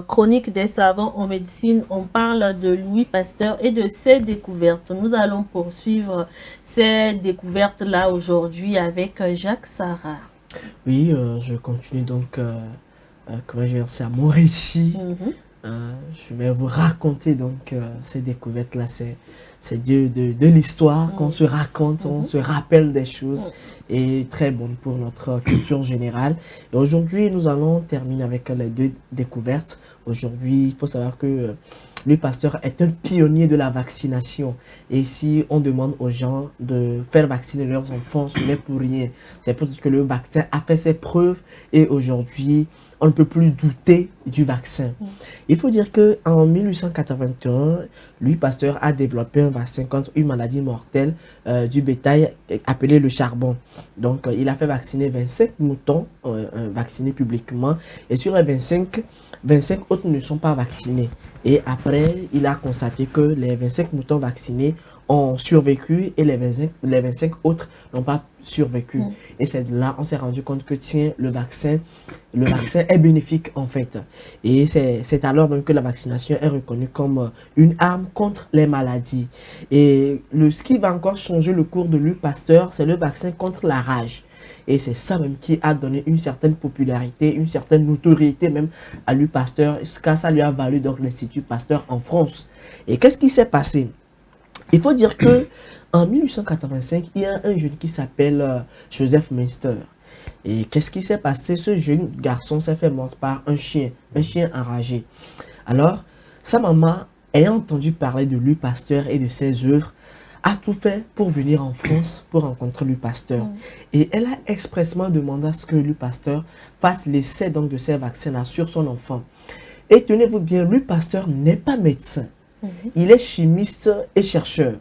chronique des savants en médecine, on parle de Louis Pasteur et de ses découvertes. Nous allons poursuivre ces découvertes-là aujourd'hui avec Jacques Sarah. Oui, je continue donc, comment je vais dire, c'est à mon récit. Je vais vous raconter donc ces découvertes-là. C'est de l'histoire qu'on se raconte, on se rappelle des choses et très bonne pour notre culture générale. Et aujourd'hui, nous allons terminer avec les deux découvertes. Aujourd'hui, il faut savoir que Louis Pasteur est un pionnier de la vaccination. Et si on demande aux gens de faire vacciner leurs enfants, ce n'est pour rien. C'est pour dire que le vaccin a fait ses preuves et aujourd'hui, on ne peut plus douter du vaccin. Il faut dire qu'en 1881, Louis Pasteur a développé un vaccin contre une maladie mortelle du bétail appelée le charbon. Donc, il a fait vacciner 25 moutons vaccinés publiquement. Et sur les 25 autres ne sont pas vaccinés. Et après, il a constaté que les 25 moutons vaccinés ont survécu et les 25 autres n'ont pas survécu. Et c'est là on s'est rendu compte que tiens, le vaccin est bénéfique en fait. Et c'est alors même que la vaccination est reconnue comme une arme contre les maladies. Et ce qui va encore changer le cours de Louis Pasteur, c'est le vaccin contre la rage. Et c'est ça même qui a donné une certaine popularité, une certaine notoriété même à Louis Pasteur, car ça lui a valu donc l'Institut Pasteur en France. Et qu'est-ce qui s'est passé? Il faut dire que en 1885, il y a un jeune qui s'appelle Joseph Münster. Et qu'est-ce qui s'est passé? Ce jeune garçon s'est fait mordre par un chien enragé. Alors, sa maman, ayant entendu parler de Louis Pasteur et de ses œuvres, a tout fait pour venir en France pour rencontrer Louis Pasteur. Et elle a expressément demandé à ce que Louis Pasteur fasse l'essai donc de ces vaccins-là sur son enfant. Et tenez-vous bien, Louis Pasteur n'est pas médecin. Il est chimiste et chercheur.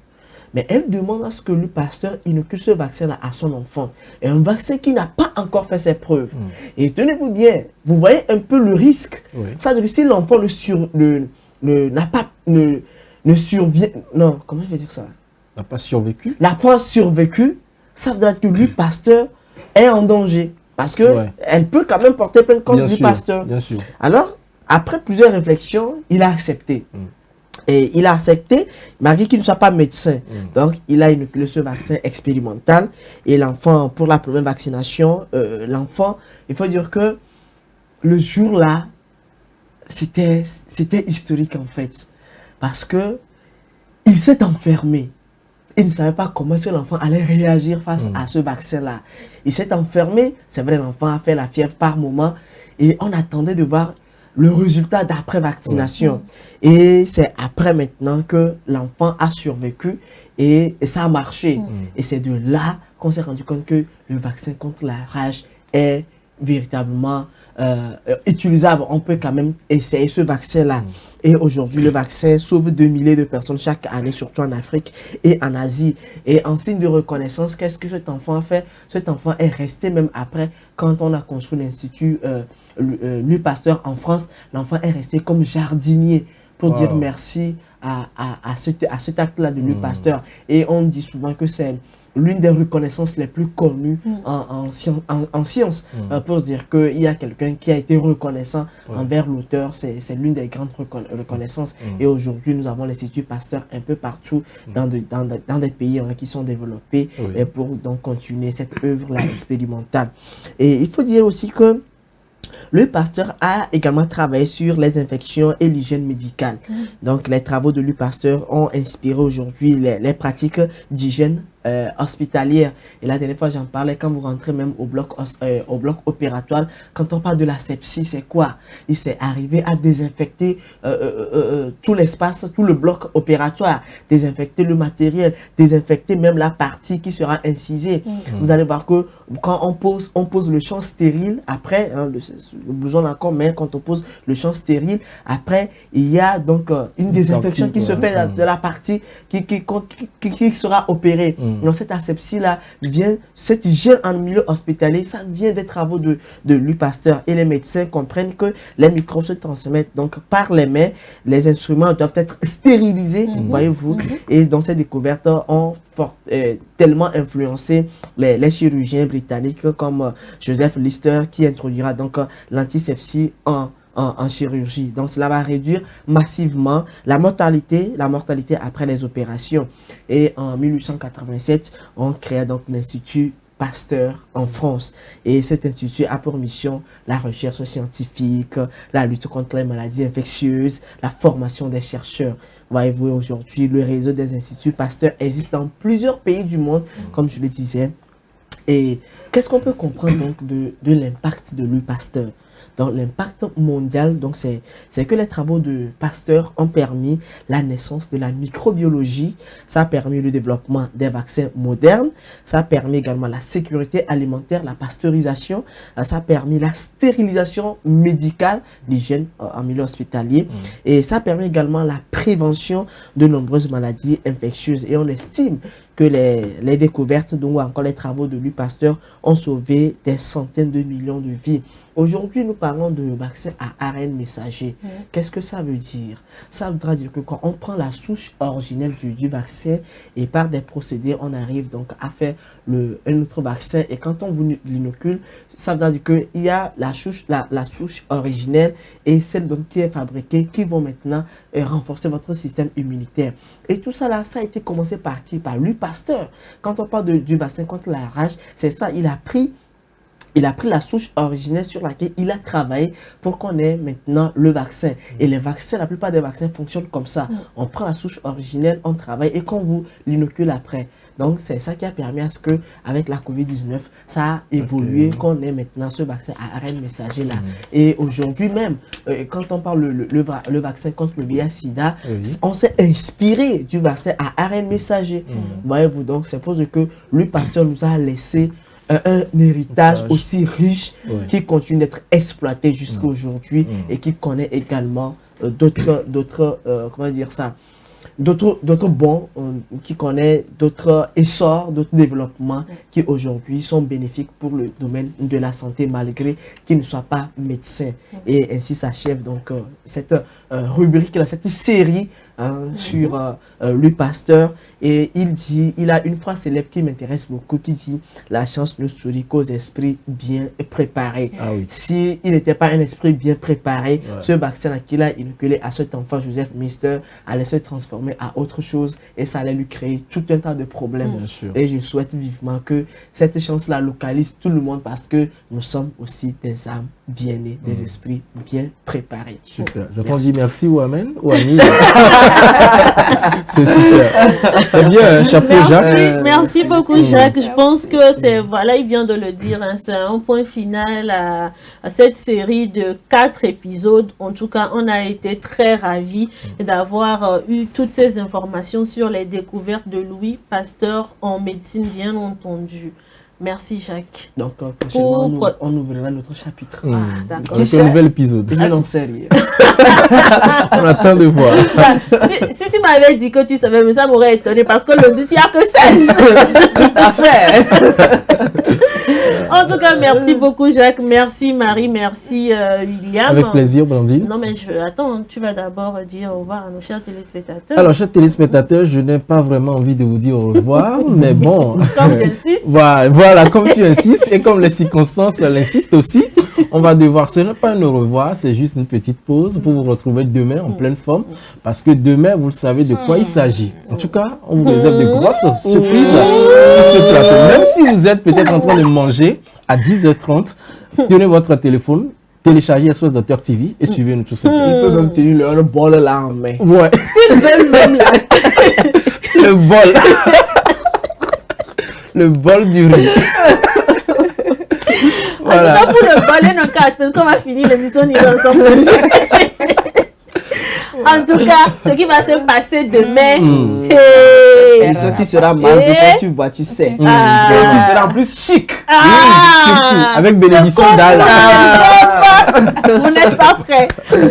Mais elle demande à ce que Louis Pasteur inocule ce vaccin-là à son enfant. Et un vaccin qui n'a pas encore fait ses preuves. Et tenez-vous bien, vous voyez un peu le risque. Ça veut dire que si l'enfant ne n'a pas survécu. N'a pas survécu, ça veut dire que Louis Pasteur est en danger. Parce que elle peut quand même porter plainte contre Louis Pasteur. Bien sûr. Alors, après plusieurs réflexions, il a accepté. Et il a accepté, malgré qu'il ne soit pas médecin. Donc, il a inoculé ce vaccin expérimental. Et l'enfant, pour la première vaccination, l'enfant, il faut dire que le jour-là, c'était historique en fait. Parce que il s'est enfermé. Il ne savait pas comment l'enfant allait réagir face à ce vaccin-là. Il s'est enfermé. C'est vrai, l'enfant a fait la fièvre par moment. Et on attendait de voir le résultat d'après vaccination. Et c'est après maintenant que l'enfant a survécu et ça a marché. Et c'est de là qu'on s'est rendu compte que le vaccin contre la rage est véritablement utilisable. On peut quand même essayer ce vaccin-là. Et aujourd'hui, le vaccin sauve 2 milliers de personnes chaque année, surtout en Afrique et en Asie. Et en signe de reconnaissance, qu'est-ce que cet enfant a fait? Cet enfant est resté même après, quand on a construit l'Institut Louis Pasteur en France, l'enfant est resté comme jardinier pour dire merci à cet acte-là de Louis Pasteur. Et on dit souvent que c'est l'une des reconnaissances les plus connues en science, pour se dire qu'il y a quelqu'un qui a été reconnaissant envers l'auteur. C'est l'une des grandes reconnaissances. Et aujourd'hui, nous avons l'Institut Pasteur un peu partout dans des pays qui sont développés et pour donc continuer cette œuvre-là expérimentale. Et il faut dire aussi que Louis Pasteur a également travaillé sur les infections et l'hygiène médicale. Donc, les travaux de Louis Pasteur ont inspiré aujourd'hui les pratiques d'hygiène hospitalière. Et la dernière fois, j'en parlais, quand vous rentrez même au bloc opératoire, quand on parle de la sepsie, c'est quoi? Il s'est arrivé à désinfecter tout l'espace, tout le bloc opératoire, désinfecter le matériel, désinfecter même la partie qui sera incisée. Vous allez voir que quand on pose le champ stérile, après, le blouson encore, mais quand on pose le champ stérile, après, il y a donc une désinfection qui se fait de la partie qui sera opérée. Donc cette asepsie-là vient, cette hygiène en milieu hospitalier, ça vient des travaux de Louis Pasteur. Et les médecins comprennent que les microbes se transmettent donc par les mains. Les instruments doivent être stérilisés, voyez-vous. Et donc ces découvertes ont tellement influencé les chirurgiens britanniques comme Joseph Lister, qui introduira donc l'antisepsie en chirurgie. Donc cela va réduire massivement la mortalité après les opérations. Et en 1887, on créa donc l'Institut Pasteur en France. Et cet institut a pour mission la recherche scientifique, la lutte contre les maladies infectieuses, la formation des chercheurs. Voyez-vous, aujourd'hui, le réseau des instituts Pasteur existe dans plusieurs pays du monde, comme je le disais. Et qu'est-ce qu'on peut comprendre donc de l'impact de Louis Pasteur? Donc l'impact mondial, donc c'est que les travaux de Pasteur ont permis la naissance de la microbiologie, ça a permis le développement des vaccins modernes, ça a permis également la sécurité alimentaire, la pasteurisation, ça a permis la stérilisation médicale, l'hygiène en milieu hospitalier, et ça a permis également la prévention de nombreuses maladies infectieuses. Et on estime que les découvertes ou encore les travaux de Louis Pasteur ont sauvé des centaines de millions de vies. Aujourd'hui, nous parlons de vaccin à ARN messager. Qu'est-ce que ça veut dire? Ça voudra dire que quand on prend la souche originelle du vaccin et par des procédés, on arrive donc à faire un autre vaccin. Et quand on vous l'inocule, ça veut dire qu'il y a la souche originelle et celle donc qui est fabriquée qui vont maintenant renforcer votre système immunitaire. Et tout ça là, ça a été commencé par qui? Par Louis Pasteur. Quand on parle du vaccin contre la rage, c'est ça, il a pris la souche originelle sur laquelle il a travaillé pour qu'on ait maintenant le vaccin. Et les vaccins, la plupart des vaccins fonctionnent comme ça. On prend la souche originelle, on travaille et qu'on vous l'inocule après. Donc c'est ça qui a permis à ce que avec la COVID-19, ça a évolué, qu'on ait maintenant ce vaccin à ARN messager là. Et aujourd'hui même, quand on parle le vaccin contre le VIH-Sida, on s'est inspiré du vaccin à ARN messager. Voyez-vous, donc c'est pour ça que Louis Pasteur nous a laissé un héritage aussi riche qui continue d'être exploité jusqu'à aujourd'hui et qui connaît également d'autres comment dire ça, d'autres bons, qui connaît d'autres essors, d'autres développements qui aujourd'hui sont bénéfiques pour le domaine de la santé malgré qu'ils ne soient pas médecins. Et ainsi s'achève donc cette rubrique, cette série sur Louis Pasteur. Et il a une phrase célèbre qui m'intéresse beaucoup qui dit « La chance ne sourit qu'aux esprits bien préparés ». S'il n'était pas un esprit bien préparé, ce vaccin qu'il a inoculé à cet enfant Joseph Mister allait se transformer à autre chose et ça allait lui créer tout un tas de problèmes. Et je souhaite vivement que cette chance-là localise tout le monde parce que nous sommes aussi des âmes bien nées, des esprits bien préparés. Super. Je t'en dis merci ou amen ou Annie. C'est super. C'est bien, chapeau Jacques. Merci beaucoup Jacques. Je pense que c'est, voilà, il vient de le dire, c'est un point final à cette série de 4 épisodes. En tout cas, on a été très ravis d'avoir eu toutes ces informations sur les découvertes de Louis Pasteur en médecine, bien entendu. Merci Jacques. Donc prochainement, on ouvrira notre chapitre. Avec un nouvel épisode. Je n'en sais rien. On attend de voir. Si tu m'avais dit que tu savais, mais ça m'aurait étonné parce que le doute, il n'y a que sais-je. Tout à fait. En tout cas, merci beaucoup Jacques, merci Marie, merci William. Avec plaisir Blandine. Non mais attends, tu vas d'abord dire au revoir à nos chers téléspectateurs. Alors chers téléspectateurs, je n'ai pas vraiment envie de vous dire au revoir, mais bon. Comme j'insiste. Voilà, comme tu insistes et comme les circonstances l'insistent aussi, on va devoir, ce n'est pas un au revoir, c'est juste une petite pause pour vous retrouver demain en pleine forme, parce que demain, vous le savez de quoi il s'agit. En tout cas, on vous réserve de grosses surprises sur ce plateau. Même si vous êtes peut-être en train de manger à 10h30, tenez votre téléphone, téléchargez SOS Docteur TV et suivez-nous tout simplement. Il peut même tenir le bol là en main. Ouais. S'il veut même là. Le bol. Le bol du riz. Voilà. En tout cas, pour le bol, on va attendre qu'on va finir l'émission, on ira ensemble. En tout cas, ce qui va se passer demain, et ce qui sera mal quand tu vois, tu sais. Qui sera en plus chic. Avec bénédiction d'Allah. Vous n'êtes pas prêts.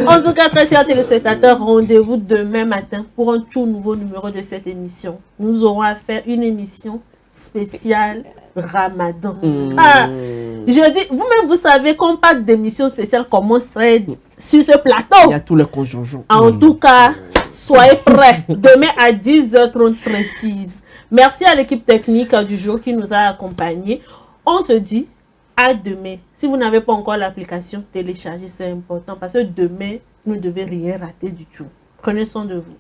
En tout cas, très chers téléspectateurs, rendez-vous demain matin pour un tout nouveau numéro de cette émission. Nous aurons à faire une émission spéciale Ramadan. Je dis, vous-même, vous savez qu'on parle d'émission spéciale, comment serait sur ce plateau. Il y a tous les conjonjons. En tout cas, soyez prêts. Demain à 10h30 précise. Merci à l'équipe technique du jour qui nous a accompagnés. On se dit à demain. Si vous n'avez pas encore l'application, téléchargez, c'est important parce que demain, vous ne devez rien rater du tout. Prenez soin de vous.